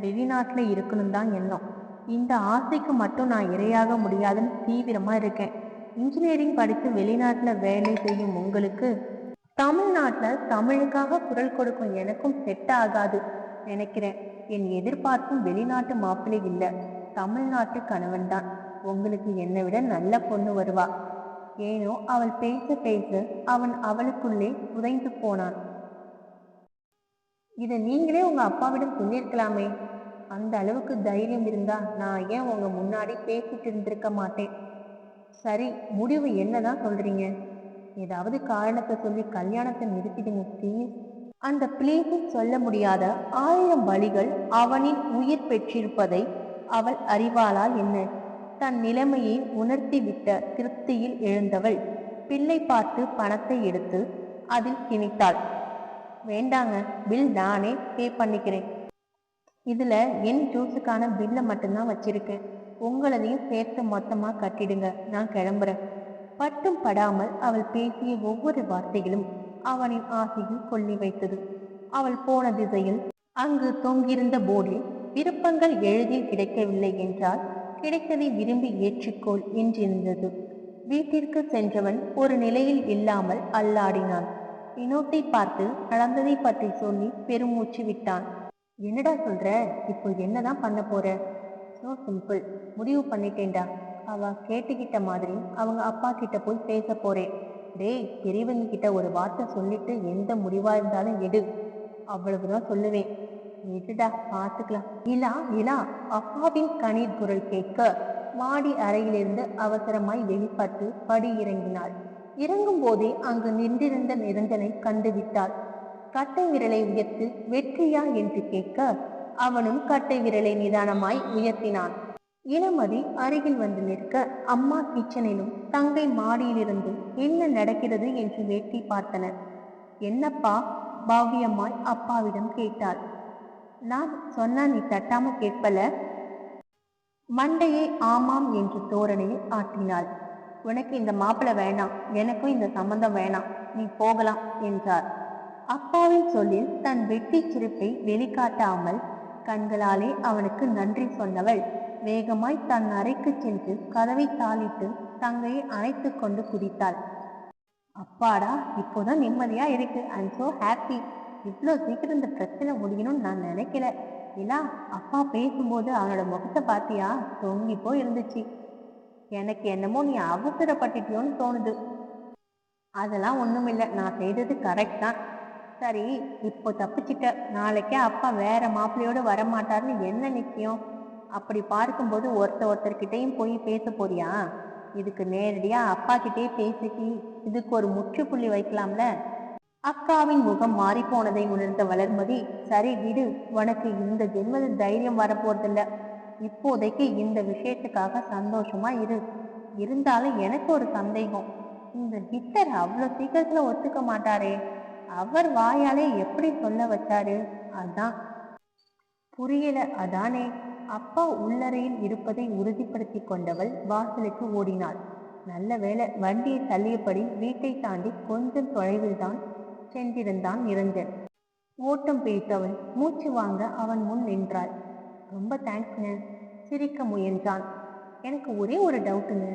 வெளிநாட்டுல இருக்கணும் தான் எண்ணம். இந்த ஆசைக்கு மட்டும் நான் இரையாக முடியாதுன்னு தீவிரமா இருக்கேன். இன்ஜினியரிங் படித்து வெளிநாட்டுல வேலை செய்யும் உங்களுக்கு தமிழ்நாட்டுல தமிழுக்காக குரல் கொடுக்கும் எனக்கும் செட் ஆகாது நினைக்கிறேன். என் எதிர்பார்ப்பும் வெளிநாட்டு மாப்பிள்ளை இல்லை, தமிழ்நாட்டு கணவன் தான். உங்களுக்கு என்னை விட நல்ல பொண்ணு வருவா. ஏனோ அவள் பேச பேச அவன் அவளுக்குள்ளே புதைந்து போனான். இதை நீங்களே உங்க அப்பாவிடம் சொல்லியிருக்கலாமே. அந்த அளவுக்கு தைரியம் இருந்தா நான் ஏன் உங்க முன்னாடி பேசிட்டு இருந்திருக்க மாட்டேன். சரி, முடிவு என்னதான் சொல்றீங்க? ஏதாவது காரணத்தை சொல்லி கல்யாணத்தை நிறுத்திடுங்க ப்ளீஸ். அந்த பிளீஸில் சொல்ல முடியாத 1000 வழிகள் அவனின் உயிர் பெற்றிருப்பதை அவள் அறிவாளால் என்ன? தன் நிலைமையை உணர்த்தி விட்ட திருப்தியில் எழுந்தவள் பிள்ளை பார்த்து பணத்தை எடுத்து அதில் திணித்தாள். வேண்டாங்க, பில் நானே பே பண்ணிக்கிறேன். இதுல என் ஜூஸுக்கான பில்லை மட்டும்தான் வச்சிருக்கேன். உங்களதையும் சேர்த்து மொத்தமா கட்டிடுங்க, நான் கிளம்புறேன். பட்டும் படாமல் அவள் பேசிய ஒவ்வொரு வார்த்தைகளும் அவனின் ஆசையில் கொள்ளி வைத்தது. அவள் போன திசையில் அங்கு தொங்கியிருந்த போர்டில் விருப்பங்கள் எளிதில் கிடைக்கவில்லை என்றால் கிடைத்ததை விரும்பி ஏற்றுக்கொள் என்றிருந்தது. வீட்டிற்கு சென்றவன் ஒரு நிலையில் இல்லாமல் அல்லாடினான். வினோத்தை பார்த்து நடந்ததை பற்றி சொல்லி பெருமூச்சு விட்டான். என்னடா சொல்ற? இப்போ என்னதான் பண்ண போற? சோ சிம்பிள், முடிவு பண்ணிட்டேன்டா. அவ கேட்டுக்கிட்ட மாதிரி அவங்க அப்பா கிட்ட போய் பேச போறேன். டேய், பெரியவங்க கிட்ட ஒரு வார்த்தை சொல்லிட்டு எந்த முடிவா இருந்தாலும் எடு, அவ்வளவுதான் சொல்லுவேன். எடுடா, பார்த்துக்கலாம். இலா இலா அப்பாவின் கண்ணீர் குரல் கேட்க மாடி அறையிலிருந்து அவசரமாய் வெளிப்பட்டு படி இறங்கினாள். இறங்கும் போதே அங்கு நின்றிருந்த நிரஞ்சனை கண்டுவிட்டாள். கட்டை விரலை உயர்த்து வெற்றியா என்று கேட்க அவனும் கட்டை விரலை நிதானமாய் உயர்த்தினான். இளமதி அருகில் வந்து நிற்க அம்மா கிச்சனிலும் தங்கை மாடியிலிருந்து என்ன நடக்கிறது என்று வேட்டி பார்த்தனர். என்னப்பா? பாவியம்மாய் அப்பாவிடம் கேட்டாள். நான் சொன்னா நீ தட்டாம கேட்பல. மண்டையை ஆமாம் என்று தோரணையை ஆட்டினாள். உனக்கு இந்த மாப்பிள்ளை வேணாம், எனக்கும் இந்த சம்பந்தம் வேணாம், நீ போகலாம் என்றார். அப்பாவின் சொல்லில் தன் வெட்டி சிரிப்பை வெளிக்காட்டாமல் கண்களாலே அவனுக்கு நன்றி சொன்னவள் வேகமாய் தன் அறைக்கு சென்று கதவை தாளிட்டு தங்கையை அணைத்து கொண்டு குதித்தாள். அப்பாடா, இப்போதான் நிம்மதியா இருக்கு. I'm so happy. இவ்வளோ சீக்கிரம் இந்த பிரச்சனை முடியணும்னு நான் நினைக்கல. இல்லா, அப்பா பேசும்போது அவனோட முகத்தை பார்த்தியா? தொங்கி போய் இருந்துச்சு. எனக்கு என்னமோ நீ அவசரப்பட்டுட்டியோன்னு தோணுது. அதெல்லாம் ஒண்ணுமில்லை, நான் செய்தது கரெக்ட் தான். சரி, இப்போ தப்பிச்சிட்ட. நாளைக்கே அப்பா வேற மாப்பிள்ளையோட வரமாட்டாருன்னு என்ன நிச்சயம்? அப்படி பார்க்கும்போது ஒருத்தர்கிட்டையும் போய் பேச போறியா? இதுக்கு நேரடியா அப்பா கிட்டே பேசிட்டு இதுக்கு ஒரு முற்றுப்புள்ளி வைக்கலாம்ல. அக்காவின் முகம் மாறி போனதை உணர்ந்த வளர்மதி, சரி விடு, உனக்கு இந்த ஜென்மத்தில் தைரியம் வரப்போறதில்ல. இப்போதைக்கு இந்த விஷயத்துக்காக சந்தோஷமா இரு. இருந்தாலும் எனக்கு ஒரு சந்தேகம். இந்த ஹிட்லர் அவ்வளோ சீக்கிரத்துல ஒத்துக்க மாட்டாரே. அவர் வாயாலே எப்படி சொல்ல வச்சாரு? அதான் புரியல. அதானே. அப்பா உள்ளறையில் இருப்பதை உறுதிப்படுத்தி கொண்டவள் வாசலுக்கு ஓடினாள். நல்ல வேளை, வண்டியை தள்ளியபடி வீட்டை தாண்டி கொஞ்சம் தொலைவில் தான் சென்றிருந்தான் நிரஞ்சன். ஓட்டம் பிடித்தவள் மூச்சு வாங்க அவன் முன் நின்றாள். ரொம்ப தேங்க்ஸ்ங்க. சிரிக்க முயன்றான். எனக்கு ஒரே ஒரு டவுட்டுங்க,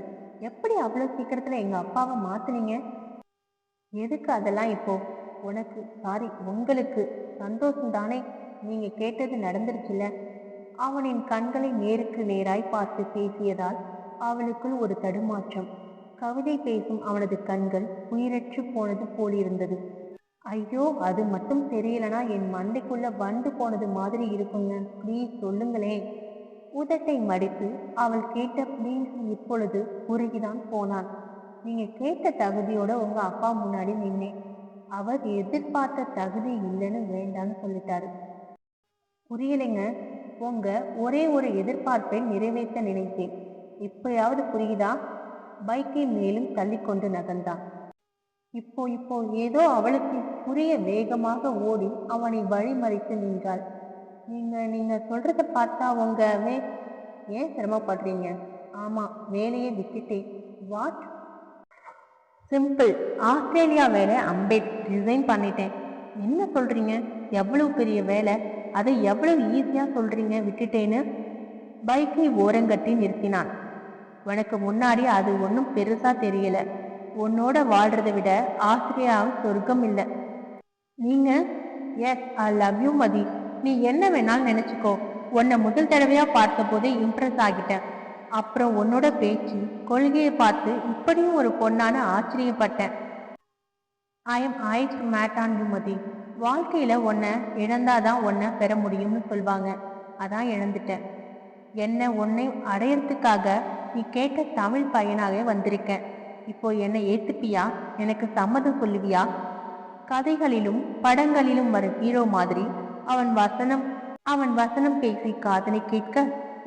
எப்படி அவ்வளோ சீக்கிரத்துல எங்க அப்பாவை மாத்துனீங்க? எதுக்கு அதெல்லாம் இப்போ? உனக்கு, சாரி உங்களுக்கு சந்தோஷம் தானே? நீங்க கேட்டது நடந்துருச்சுல. அவனின் கண்களை நேருக்கு நேராய் பார்த்து பேசியதால் அவளுக்குள் ஒரு தடுமாற்றம். கவிதை பேசும் அவனது கண்கள் உயிரற்று போனது போலிருந்தது. ஐயோ, அது மட்டும் தெரியலனா என் மண்டைக்குள்ள வண்டு போனது மாதிரி இருக்குங்க. ப்ளீஸ் சொல்லுங்களேன். உதட்டை மடித்து அவள் கேட்ட ப்ளீஸ் இப்பொழுது உருகிதான் போனான். நீங்க கேட்ட தகுதியோட உங்க அப்பா முன்னாடி நின்னேன். அவர் எதிர்பார்த்த தகுதி இல்லைன்னு வேண்டான்னு சொல்லிட்டாரு. புரியலைங்க. உங்க ஒரே ஒரு எதிர்பார்ப்பை நிறைவேற்ற நினைத்தேன். இப்பயாவது புரியுதா? பைக்கை மேலும் தள்ளிக்கொண்டு நகர்ந்தான். இப்போ ஏதோ அவளுக்கு புரிய வேகமாக ஓடி அவனை வழிமறித்து நின்றாள். நீங்க சொல்றத பார்த்தா ஏன் சிரமப்படுறீங்க? ஆமா, வேலையை விட்டுட்டேன். வாட்? சிம்பிள். ஆஸ்திரேலியா வேலை அம்பேட் ரிசைன் பண்ணிட்டேன். என்ன சொல்றீங்க? எவ்வளவு பெரிய வேலை, அதை எவ்வளவு ஈஸியா சொல்றீங்க விட்டுட்டேன்னு? பைக்கை ஓரங்கட்டி நிறுத்தினான். உனக்கு முன்னாடி அது ஒன்றும் பெருசா தெரியல. உன்னோட வாழ்றதை விட ஆஸ்திரேலியாவும் சொர்க்கம் இல்லை. நீங்க எஸ், ஐ லவ் யூ மதி. நீ என்ன வேணாலும் நினைச்சுக்கோ. உன்னை முதல் தடவையா பார்த்த போதே இம்ப்ரெஸ் ஆகிட்டேன். அப்புறம் உன்னோட பேச்சு கொள்கையை பார்த்து இப்படியும் ஒரு பொண்ணான ஆச்சரியப்பட்டேன். I am ice made on you Mathi. வாழ்க்கையில உன்னை இழந்தாதான் உன்னை பெற முடியும்னு சொல்வாங்க. அதான் இழந்துட்டேன். உன்னை அடையறதுக்காக நீ கேட்ட தமிழ் பையனாகவே வந்திருக்கேன். இப்போ என்னை ஏத்துப்பியா? எனக்கு சம்மதம் சொல்லுவியா? கதைகளிலும் படங்களிலும் வரும் ஹீரோ மாதிரி அவன் வசனம் பேசி காதலை கேட்க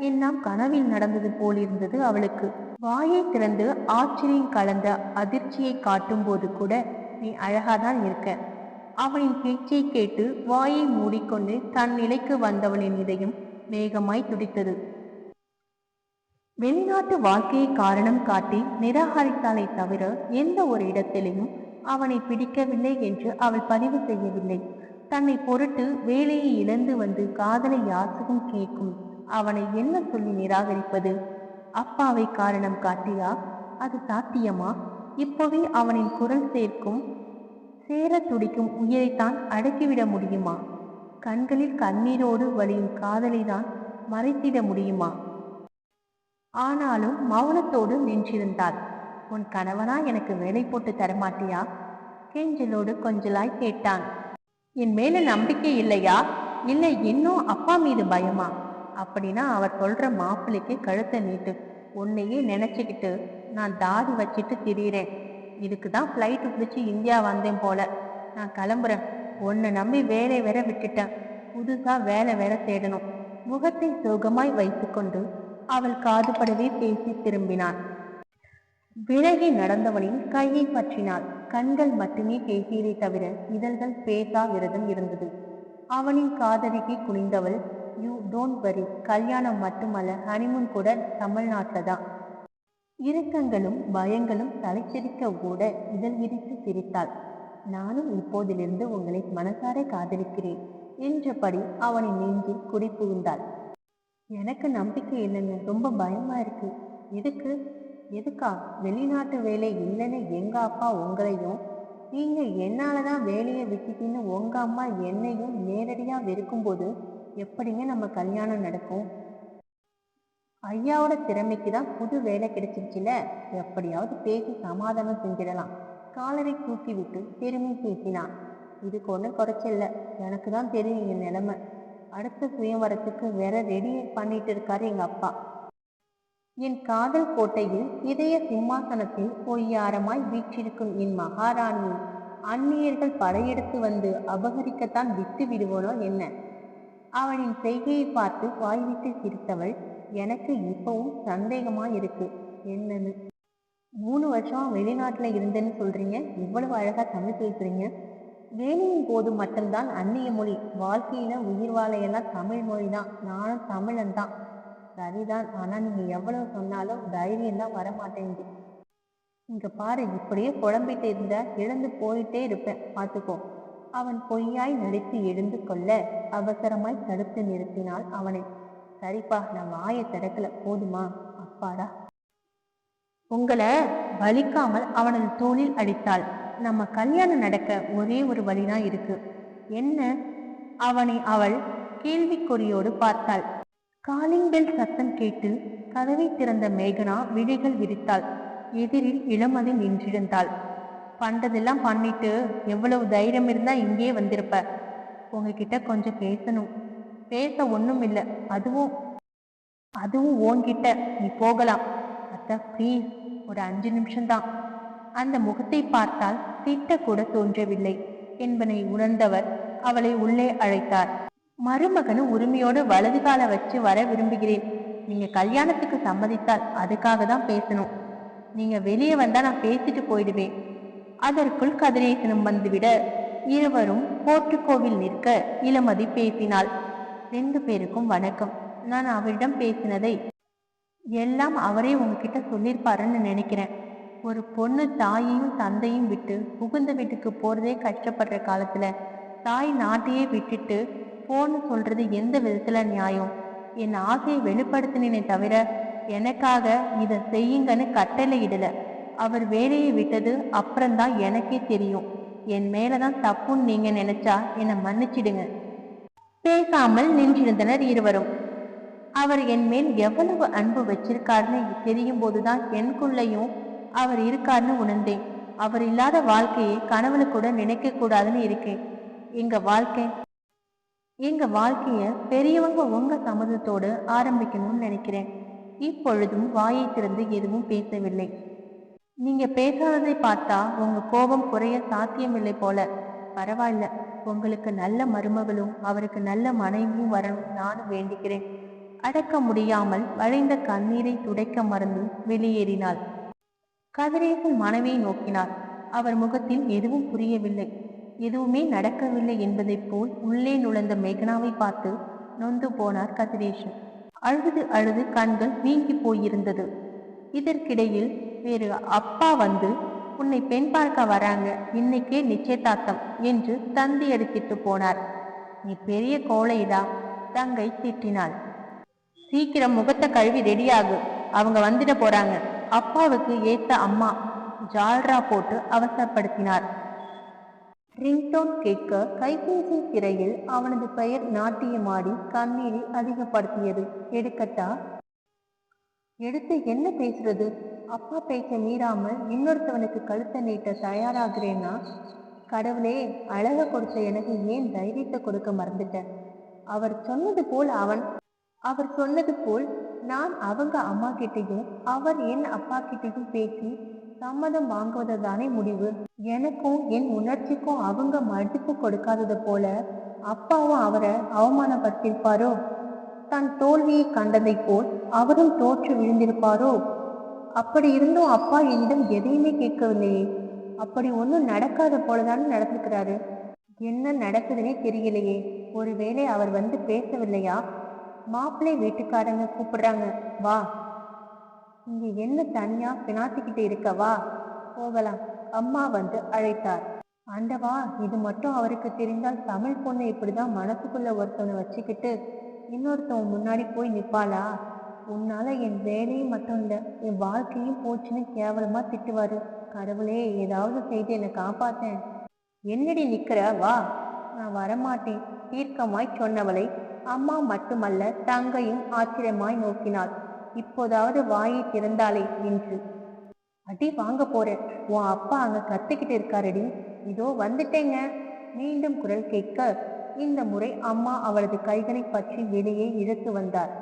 எல்லாம் கனவில் நடந்தது போலிருந்தது அவளுக்கு. வாயை திறந்து ஆச்சரியம் கலந்த அதிர்ச்சியை காட்டும் போது கூட நீ அழகாதான் இருக்க. அவனின் பேச்சை கேட்டு வாயை மூடிக்கொண்டு தன் நிலைக்கு வந்தவளின் இதயம் வேகமாய் துடித்தது. வெளிநாட்டு வாழ்க்கையை காரணம் காட்டி நிராகரித்தாலை தவிர எந்த ஒரு இடத்திலையும் அவனை பிடிக்கவில்லை என்று அவள் பதிவு செய்யவில்லை. தன்னை பொருட்டு வேலையை இழந்து வந்து காதலை யாசகம் கேட்கும் அவனை என்ன சொல்லி நிராகரிப்பது? அப்பாவை காரணம் காட்டியா? அது சாத்தியமா? இப்போவே அவனின் குரல் சேர துடிக்கும் உயிரைத்தான் அடக்கிவிட முடியுமா? கண்களில் கண்ணீரோடு வலியும் காதலை தான் மறைத்திட முடியுமா? ஆனாலும் மௌனத்தோடு நின்றிருந்தாள். உன் கணவனா எனக்கு வேலை போட்டு தரமாட்டியா? கெஞ்சலோடு கொஞ்சலாய் கேட்டான். என் மேல நம்பிக்கை இல்லையா? இல்லை இன்னும் அப்பா மீது பயமா? அப்படின்னா அவர் சொல்ற மாப்பிள்ளைக்கு கழுத்தை நீட்டு. உன்னையே நினைச்சுக்கிட்டு நான் தாடி வச்சிட்டு திரியிறேன். இதுக்கு தான் ஃப்ளைட்டு பிடிச்சி இந்தியா வந்தேன் போல. நான் கிளம்புறேன். உன்னை நம்பி வேலை வேற விட்டுட்டேன். புதுசா வேலை வேற தேடணும். முகத்தை சோகமாய் வைத்துக்கொண்டு அவள் காதுபடவே பேசி திரும்பினான். விலகி நடந்தவனின் கையை பற்றினாள். கண்கள் மட்டுமே பேசியதை தவிர இதழ்கள் பேசா விரதம் இருந்தது. அவனின் காதலிக்கு குனிந்தவள், யூ டோன்ட் வரி, கல்யாணம் மட்டுமல்ல, ஹனிமூன் கூட தமிழ்நாட்டில் தான். இறுக்கங்களும் பயங்களும் தலைச்சிரிக்க கூட இதழ் விரித்து சிரித்தாள். நானும் இப்போதிலிருந்து உங்களை மனசார காதலிக்கிறேன் என்றபடி அவனின் நெஞ்சில் குடி புகுந்தாள். எனக்கு நம்பிக்கை இல்லைங்க, ரொம்ப பயமா இருக்கு. எதுக்கு? எதுக்கா? வெளிநாட்டு வேலை இல்லைன்னு எங்க அப்பா உங்களையும், நீங்க என்னாலதான் வேலையை விட்டுட்டீன்னு உங்க அம்மா என்னையும் நேரடியா வெறுக்கும் போது எப்படிங்க நம்ம கல்யாணம் நடக்கும்? ஐயாவோட திறமைக்கு தான் புது வேலை கிடைச்சிருச்சுல, எப்படியாவது பேசி சமாதானம் செஞ்சிடலாம். காலரை தூக்கி விட்டு பெருமை பேசினான். இதுக்கு ஒன்றும் குறைச்சல, எனக்கு தான் தெரியும் என் நிலைமை. அடுத்த சுயவரத்துக்கு வேற ரெடி பண்ணிட்டு இருக்காரு எங்க அப்பா. என் காதல் கோட்டையில் இதய சிம்மாசனத்தில் பொய்யாரமாய் வீற்றிருக்கும் என் மகாராணியை அந்நியர்கள் படையெடுத்து வந்து அபகரிக்கத்தான் விட்டு விடுவோனோ என்ன? அவனின் செய்கையை பார்த்து வாய்விட்டு சிரித்தவள், எனக்கு இப்பவும் சந்தேகமா இருக்கு. என்னன்னு? 3 வருஷம் வெளிநாட்டுல இருந்தேன்னு சொல்றீங்க, இவ்வளவு அழகா தமிழ் பேசுறீங்க. வேலையின் போது மட்டும்தான் அந்நிய மொழி, வாழ்க்கையில உயிர் வாழையெல்லாம் தமிழ் மொழி தான். நானும் தமிழன் தான். சரிதான், ஆனா நீங்க எவ்வளவு சொன்னாலும் தைரியம் தான் வரமாட்டேங்குது. இங்க பாரு, இப்படியே குழம்பிட்டு இருந்தா இழந்து போயிட்டே இருப்பேன், பார்த்துக்கோ. அவன் பொய்யாய் நடித்து எழுந்து கொள்ள அவசரமாய் தடுத்து நிறுத்தினாள் அவனை. சரிப்பா, நான் வாயை திறக்கல, போதுமா? அப்பாடா. உங்களை வலிக்காமல் அவனது தோளில் அடித்தாள். நம்ம கல்யாணம் நடக்க ஒரே ஒரு வழிதான் இருக்கு. என்ன? அவனை அவள் கேள்விக்குறியோடு பார்த்தாள். காலிங் பெல் சத்தம் கேட்டு கதவை திறந்த மேகனா விழிகள் விரித்தாள். எதிரில் இளமதி நின்றிருந்தாள். பண்டதெல்லாம் பண்ணிட்டு எவ்வளவு தைரியம் இருந்தா இங்கே வந்திருப்ப. உங்ககிட்ட கொஞ்சம் பேசணும். பேச ஒண்ணும் இல்லை, அதுவும் உன்கிட்ட. நீ போகலாம். அத்தா ப்ளீஸ், ஒரு 5 நிமிஷம்தான். அந்த முகத்தை பார்த்தால் திட்ட கூட தோன்றவில்லை என்பதை உணர்ந்தவர் அவளை உள்ளே அழைத்தார். மருமகனு உரிமையோடு வலது கால வச்சு வர விரும்புகிறேன். நீங்க கல்யாணத்துக்கு சம்மதித்தால் அதுக்காக தான் பேசணும். நீங்க வெளியே வந்தா நான் பேசிட்டு போயிடுவேன். அதற்குள் கதிரேசனும் வந்துவிட இருவரும் போர்ட்டுக்கோவில் நிற்க இளமதி பேசினாள். 2 பேருக்கும் வணக்கம். நான் அவரிடம் பேசினதை எல்லாம் அவரே உங்ககிட்ட சொல்லியிருப்பாருன்னு நினைக்கிறேன். ஒரு பொண்ணு தாயையும் தந்தையும் விட்டு புகுந்த வீட்டுக்கு போறதே கஷ்டப்படுற காலத்துல தாய் நாட்டையே விட்டுட்டு போன்னு சொல்றது எந்த விதத்துல நியாயம்? என் ஆசையை வெளிப்படுத்தினே தவிர எனக்காக இதை செய்யுங்கன்னு கட்டளை இடல. அவர் வேலையை விட்டது அப்புறம்தான் எனக்கே தெரியும். என் மேலதான் தப்புன்னு நீங்க நினைச்சா என்னை மன்னிச்சிடுங்க. பேசாமல் நின்றிருந்தனர் இருவரும். அவர் என் மேல் எவ்வளவு அன்பு வச்சிருக்காருன்னு தெரியும் போதுதான் எனக்குள்ளையும் அவர் இருக்காருன்னு உணர்ந்தேன். அவர் இல்லாத வாழ்க்கையை கனவுல கூட நினைக்க கூடாதுன்னு இருக்கேன். எங்க வாழ்க்கைய பெரியவங்க உங்க சம்மதத்தோடு ஆரம்பிக்கணும்னு நினைக்கிறேன். இப்பொழுதும் வாயை திறந்து எதுவும் பேசவில்லை. நீங்க பேசாததை பார்த்தா உங்க கோபம் குறைய சாத்தியமில்லை போல. பரவாயில்ல, உங்களுக்கு நல்ல மருமகளும் அவருக்கு நல்ல மனைவியும் வரணும் நானும் வேண்டிக்கிறேன். அடக்க முடியாமல் வழிந்த கண்ணீரை துடைக்க மறந்து வெளியேறினாள். கதிரேசன் மனைவியை நோக்கினார். அவர் முகத்தில் எதுவும் புரியவில்லை. எதுவுமே நடக்கவில்லை என்பதைப் போல் உள்ளே நுழைந்த மேகனாவை பார்த்து நொந்து போனார் கதிரேசன். அழுது அழுது கண்கள் வீங்கி போயிருந்தது. இதற்கிடையில் வேறு அப்பா வந்து, உன்னை பெண் பார்க்க வராங்க, இன்னைக்கே நிச்சயதார்த்தம் என்று தந்தி அடித்திட்டு போனார். நீ பெரிய கோழைடா, தங்கை திட்டினாள். சீக்கிரம் முகத்தை கழுவி ரெடியாகு, அவங்க வந்துட போறாங்க. அப்பாவுக்கு ஏத்த அம்மா ஜால்ரா போட்டு அவசரப்படுத்தினார். ரிங்டோன் கேட்க கைபேசி திரையில் அவனது பெயர் நாட்டியமாடி கண்ணீரை அதிகப்படுத்தியது. எடுக்கட்டா? எடுத்து என்ன பேசுறது? அப்பா பேச்ச மீறாமல் இன்னொருத்தவனுக்கு கழுத்தை நீட்ட தயாராகிறேன்னா? கடவுளே, அழக கொடுத்த எனக்கு ஏன் தைரியத்தை கொடுக்க மறந்துட்டேன். அவர் சொன்னது போல் நான் அவங்க அம்மா கிட்டையும் அவர் என் அப்பா கிட்டையும் பேசி சம்மதம் வாங்குவது தானே முடிவு. எனக்கும் என் உணர்ச்சிக்கும் அவங்க மதிப்பு கொடுக்காதது போல அப்பாவும் அவரை அவமானப்படுத்தியிருப்பாரோ? தன் தோல்வியை கண்டதை போல் அவரும் தோற்று விழுந்திருப்பாரோ? அப்படி இருந்தும் அப்பா என்னிடம் எதையுமே கேட்கவில்லையே. அப்படி ஒன்றும் நடக்காத போலதானே நடந்துக்கிறாரு. என்ன நடக்குதுன்னே தெரியலையே. ஒருவேளை அவர் வந்து பேசவில்லையா? மாப்பிள்ளை வீட்டுக்காரங்க கூப்பிடுறாங்க, வா. இங்க என்ன தனியா பினாத்திக்கிட்டு இருக்க, வா போகலாம். அம்மா வந்து அழைத்தார். ஆண்டவா, இது மட்டும் அவருக்கு தெரிந்தால் தமிழ் பொண்ணு இப்படிதான் மனசுக்குள்ள ஒருத்தவனை வச்சுக்கிட்டு இன்னொருத்தவன் முன்னாடி போய் நிப்பாளா? உன்னால என் வேலையும் மட்டும் இல்லை, என் வாழ்க்கையும் போச்சுன்னு கேவலமா திட்டுவாரு. கடவுளே, ஏதாவது செய்து என்னை காப்பாத்தேன். என்னடி நிக்கிற, வா. நான் வரமாட்டேன், தீர்க்கமாய் சொன்னவளை அம்மா மட்டுமல்ல தங்கையும் ஆச்சரியமாய் நோக்கினாள். இப்போதாவது வாயை திறந்தாளே என்று. அடி வாங்க போறேன், உன் அப்பா அங்க கத்திக்கிட்டு இருக்காரடி. இதோ வந்துட்டேங்க. மீண்டும் குரல் கேட்க இந்த முறை அம்மா அவளது கைகளை பற்றி வெளியே இழுத்து வந்தார்.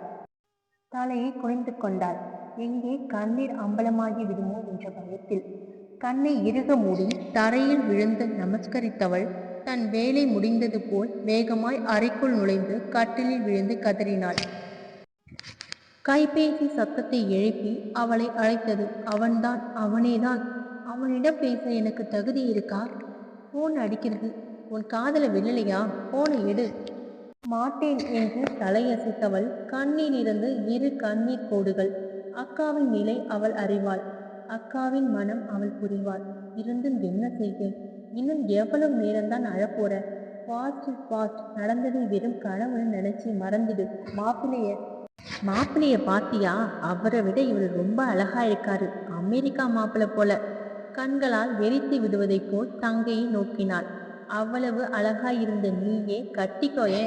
தலையை குனிந்து கொண்டாள். எங்கே கண்ணீர் அம்பலமாகி விடுமோ என்ற பயத்தில் கண்ணை இறுக மூடி தரையில் விழுந்து நமஸ்கரித்தவள் தன் வேலை முடிந்தது போல் வேகமாய் அறைக்குள் நுழைந்து கட்டிலில் விழுந்து கதறினாள். கைபேசி சத்தத்தை எழுப்பி அவளை அழைத்தது அவன்தான். அவனேதான். அவனிடம் பேச எனக்கு தகுதி இருக்கா? போன் அடிக்கிறது. உன் காதல விழலையா? போனை எடு. மாட்டேன் என்று தலையசைத்தவள் கண்ணிலிருந்து இரு கண்ணீர் கோடுகள். அக்காவின் நிலை அவள் அறிவாள். அக்காவின் மனம் அவள் புரிவாள். இருந்தும் என்ன செய்வேன்? இன்னும் எவ்வளவு நேரம்தான் அழப்போற? ஃபாஸ்ட் நடந்ததை வெறும் கனவுன்னு நினைச்சு மறந்துடு. மாப்பிள்ளைய பாத்தியா? அவரை விட இவர் ரொம்ப அழகா இருக்காரு. அமெரிக்கா மாப்பிள்ளை போல. கண்களால் வெறித்து விடுவதை போல் தங்கையை நோக்கினாள். அவ்வளவு அழகாயிருந்த நீயே கட்டிக்கோயே.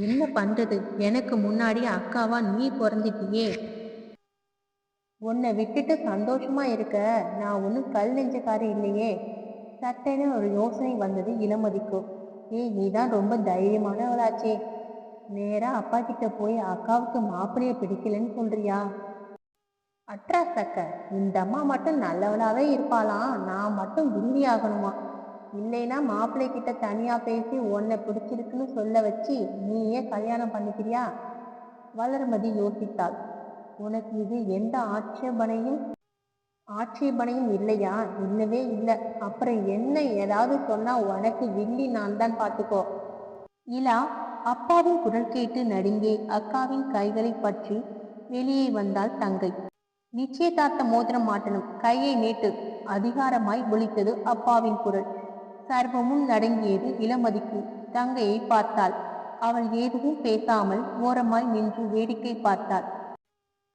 என்ன பண்றது? எனக்கு முன்னாடி அக்காவா நீ பிறந்துட்டியே. உன்னை விட்டுட்டு சந்தோஷமா இருக்க நான் ஒன்றும் கல் நெஞ்சக்காரி இல்லையே. சட்டென ஒரு யோசனை வந்தது இளமதிக்கு. நீதான் ரொம்ப தைரியமானவளாச்சே. நேரா அப்பா கிட்ட போய் அக்காவுக்கு மாப்பிள்ளைய பிடிக்கலன்னு சொல்றியா? அட்ரா சக்க, இந்த அம்மா மட்டும் நல்லவளாவே இருப்பாளாம், நான் மட்டும் வில்லி ஆகணுமா? இல்லைன்னா மாப்பிள்ளை கிட்ட தனியா பேசி உன்னை பிடிச்சிருக்குன்னு சொல்ல வச்சு நீயே கல்யாணம் பண்ணிக்கிறியா? வளர்மதி யோசித்தாள். உனக்கு இது எந்த ஆட்சேபனையும் இல்லையா? இல்லவே இல்லை. அப்புறம் என்ன ஏதாவது சொன்னா உனக்கு வில்லி நான் தான் பார்த்துக்கோ. இலா அப்பாவின் குரல் கேட்டு நடுங்கே அக்காவின் கைகளை பற்றி வெளியே வந்தாள் தங்கை. நிச்சயதார்த்த மோதிரம் மாட்டணும், கையை நீட்டு. அதிகாரமாய் ஒலித்தது அப்பாவின் குரல். சர்வமும் நடுங்கியது இளமதிக்கு. தங்கையை பார்த்தாள். அவள் எதுவும் பேசாமல் ஓரமாய் நின்று வேடிக்கை பார்த்தாள்.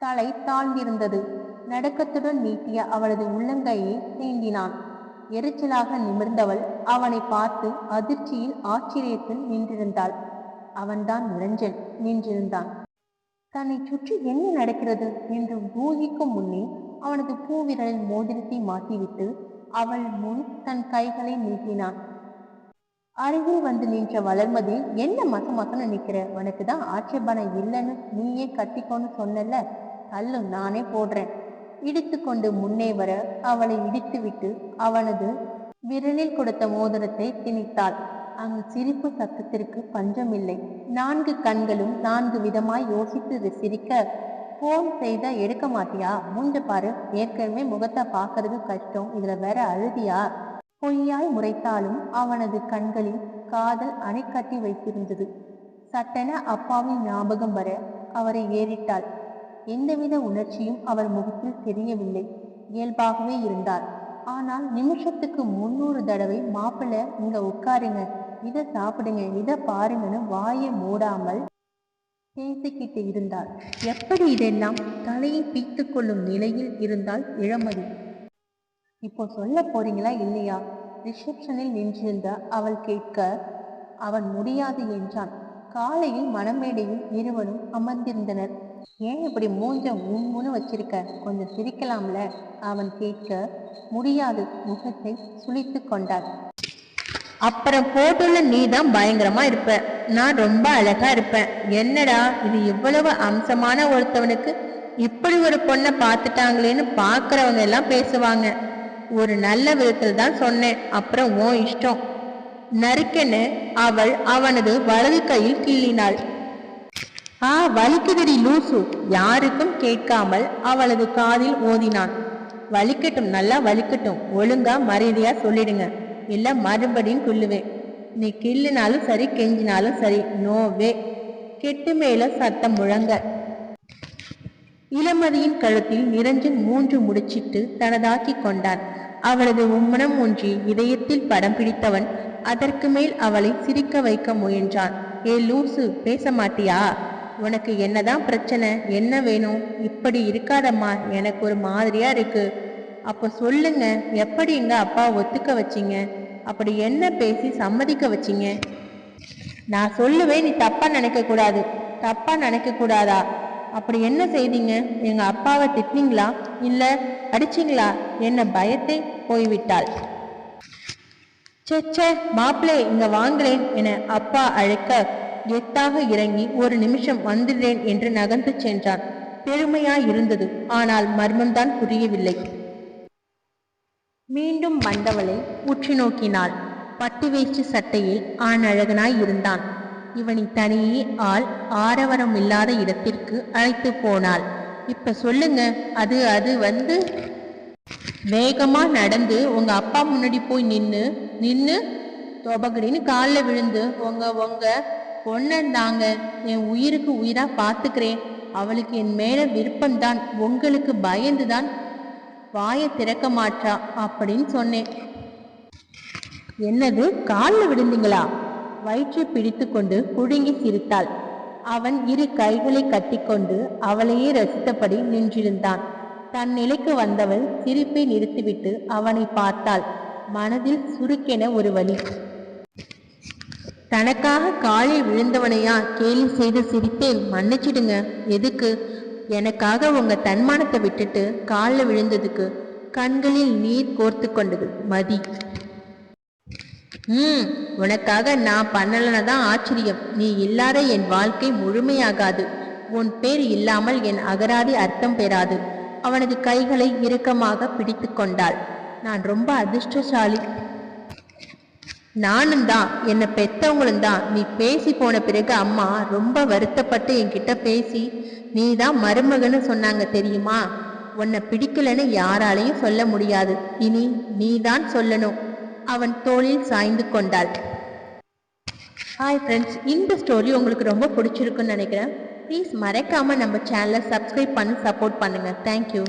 தலை தாழ்ந்திருந்தது. நடுக்கத்துடன் நீட்டிய அவளது உள்ளங்கையை தீண்டினான். எரிச்சலாக நிமிர்ந்தவள் அவனை பார்த்து அதிர்ச்சியில் ஆச்சரியத்தில் நின்றிருந்தாள். அவன்தான் நிரஞ்சன் நின்றிருந்தான். தன்னை சுற்றி என்ன நடக்கிறது என்று ஊகிக்கும் முன்னே அவனது பூவிரலின் மோதிரத்தை மாட்டிவிட்டு அவள் முன் தன் கைகளை நீட்டினான். அருகில் வந்து நின்ற வளர்மதி, என்ன மசன்னு நிக்கிற? உனக்குதான் ஆட்சேபனை இல்லைன்னு நீயே கட்டிக்கோன்னு சொன்னல, கல்லு நானே போடுறேன். இடித்து கொண்டு முன்னே வர அவளை இடித்து விட்டு அவனது விரலில் கொடுத்த மோதிரத்தை திணித்தாள். அங்கு சிரிப்பு சத்தத்திற்கு பஞ்சமில்லை. 4 கண்களும் 4 விதமாய் யோசித்து சிரிக்க, போன் செய்த எடுக்க மாட்டியா? மூஞ்ச பாரு, ஏற்கனவே முகத்தை பார்க்கறது கஷ்டம், இதுல வேற அழுதியா? பொய்யாய் முறைத்தாலும் அவனது கண்களில் காதல் அணை கட்டி வைத்திருந்தது. சட்டென அப்பாவின் ஞாபகம் வர அவரை ஏறிட்டாள். எந்தவித உணர்ச்சியும் அவர் முகத்தில் தெரியவில்லை. இயல்பாகவே இருந்தார். ஆனால் நிமிஷத்துக்கு 300 தடவை மாப்பிள்ளை இங்க உட்காருங்க, இதை சாப்பிடுங்க, இதை பாருங்கன்னு வாயை மூடாமல் பேசிக்கிட்டு இருந்தாள். எப்படி இதெல்லாம்? தலையை பீத்து கொள்ளும் நிலையில் இருந்தால் இளமதி. இப்போ சொல்ல போறீங்களா இல்லையா? ரிசப்ஷனில் நின்றிருந்த அவள் கேட்க அவன் முடியாது என்றான். காலையில் மணமேடையில் இருவரும் அமர்ந்திருந்தனர். ஏன் இப்படி மூஞ்ச உம்முன்னு வச்சிருக்க? கொஞ்சம் சிரிக்கலாம்ல? அவன் கேட்க முடியாது. முகத்தை சுளித்து கொண்டாள். அப்புறம் போட்டோல நீ தான் பயங்கரமா இருப்ப, நான் ரொம்ப அழகா இருப்பேன். என்னடா இது, இவ்வளவு அம்சமான ஒருத்தவனுக்கு இப்படி ஒரு பொண்ணை பார்த்துட்டாங்களேன்னு பார்க்கறவங்க எல்லாம் பேசுவாங்க. ஒரு நல்ல விதத்தில் தான் சொன்னேன், அப்புறம் உன் இஷ்டம். நறுக்கென அவள் அவனது வலது கையில் கிள்ளினாள். வலிக்குதடி லூசு, யாருக்கும் கேட்காமல் அவளது காதில் ஓதினான். வலிக்கட்டும், நல்லா வலிக்கட்டும், ஒழுங்கா மரியாதையா சொல்லிடுங்க, இல்ல மறுபடியும் கிள்ளுவேன். நீ கிள்ளினாலும் சரி, கெஞ்சினாலும் சரி, நோவே. கெட்டு மேல சத்தம் முழங்க. இளமதியின் கழுத்தில் நிரஞ்சன் 3 முடிச்சிட்டு தனதாக்கி கொண்டான். அவளது உம்மனம் ஒன்றி இதயத்தில் படம் பிடித்தவன் அதற்கு மேல் அவளை சிரிக்க வைக்க முயன்றான். ஏ லூசு, பேச மாட்டியா? உனக்கு என்னதான் பிரச்சனை? என்ன வேணும்? இப்படி இருக்காதம்மா, எனக்கு ஒரு மாதிரியா இருக்கு. அப்ப சொல்லுங்க, எப்படி எங்க அப்பா ஒத்துக்க வச்சிங்க? அப்படி என்ன பேசி சம்மதிக்க வச்சிங்க? நான் சொல்லுவேன், நீ தப்பா நினைக்க கூடாது. தப்பா நினைக்க கூடாதா? அப்படி என்ன செய்தீங்க? எங்க அப்பாவை திட்டினீங்களா, இல்ல அடிச்சிங்களா? என்ன பயத்தை போய்விட்டாள். சே, மாப்பிளே இங்க வாங்களேன் என அப்பா அழைக்க எத்தாக இறங்கி 1 நிமிஷம் வந்துடுறேன் என்று நகர்ந்து சென்றான். பெருமையாய் இருந்தது, ஆனால் மர்மம்தான் புரியவில்லை. மீண்டும் வந்தவளை உற்று நோக்கினாள். பட்டு வேஷ்டி சட்டையில் ஆண் அழகனாய் இருந்தான். இவனை தனியே ஆரவரம் இல்லாத இடத்திற்கு அழைத்து போனாள். இப்ப சொல்லுங்க, அது வந்து வேகமா நடந்து உங்க அப்பா முன்னாடி போய் நின்னு தொபகடின்னு காலில் விழுந்து உங்க பொண்ணந்தாங்க, என் உயிருக்கு உயிரா பாத்துக்கிறேன், அவளுக்கு என் மேல விருப்பம்தான், உங்களுக்கு பயந்துதான் வாயை திறக்க மாட்டா அப்படின்னு சொன்னேன். என்னது, காலில் விழுந்தீங்களா? வயிற்றை பிடித்து கொண்டு குழுங்கி சிரித்தாள். அவன் 2 கைகளை கட்டிக்கொண்டு அவளையே ரசித்தபடி நின்றிருந்தான். தன் நிலைக்கு வந்தவள் சிரிப்பை நிறுத்திவிட்டு அவனை பார்த்தாள். மனதில் சுருக்கென ஒரு வலி. தனக்காக காலில் விழுந்தவனையா கேலி செய்து சிரித்தேன், மன்னிச்சிடுங்க. எதுக்கு? எனக்காக உங்க தன்மானத்தை விட்டுட்டு காலில் விழுந்ததுக்கு. கண்களில் நீர் கோர்த்து கொண்டது மதி. உனக்காக நான் பண்ணலன்னு தான் ஆச்சரியம். நீ இல்லாத என் வாழ்க்கை முழுமையாகாது. உன் பேர் இல்லாமல் என் அகராதி அர்த்தம் பெறாது. அவனது கைகளை இறுக்கமாக பிடித்து கொண்டாள். நான் ரொம்ப அதிர்ஷ்டசாலி. நானும் தான், என்னை பெத்தவங்களும் தான். நீ பேசி போன பிறகு அம்மா ரொம்ப வருத்தப்பட்டு என்கிட்ட பேசி நீ தான் மருமகன்னு சொன்னாங்க தெரியுமா? உன்னை பிடிக்கலன்னு யாராலையும் சொல்ல முடியாது, இனி நீ தான் சொல்லணும். அவன் தோளில் சாய்ந்து கொண்டாள். ஹாய் ஃப்ரெண்ட்ஸ், இந்த ஸ்டோரி உங்களுக்கு ரொம்ப பிடிச்சிருக்குன்னு நினைக்கிறேன். ப்ளீஸ் மறக்காம நம்ம சேனலை சப்ஸ்கிரைப் பண்ணி சப்போர்ட் பண்ணுங்க. தேங்க்யூ.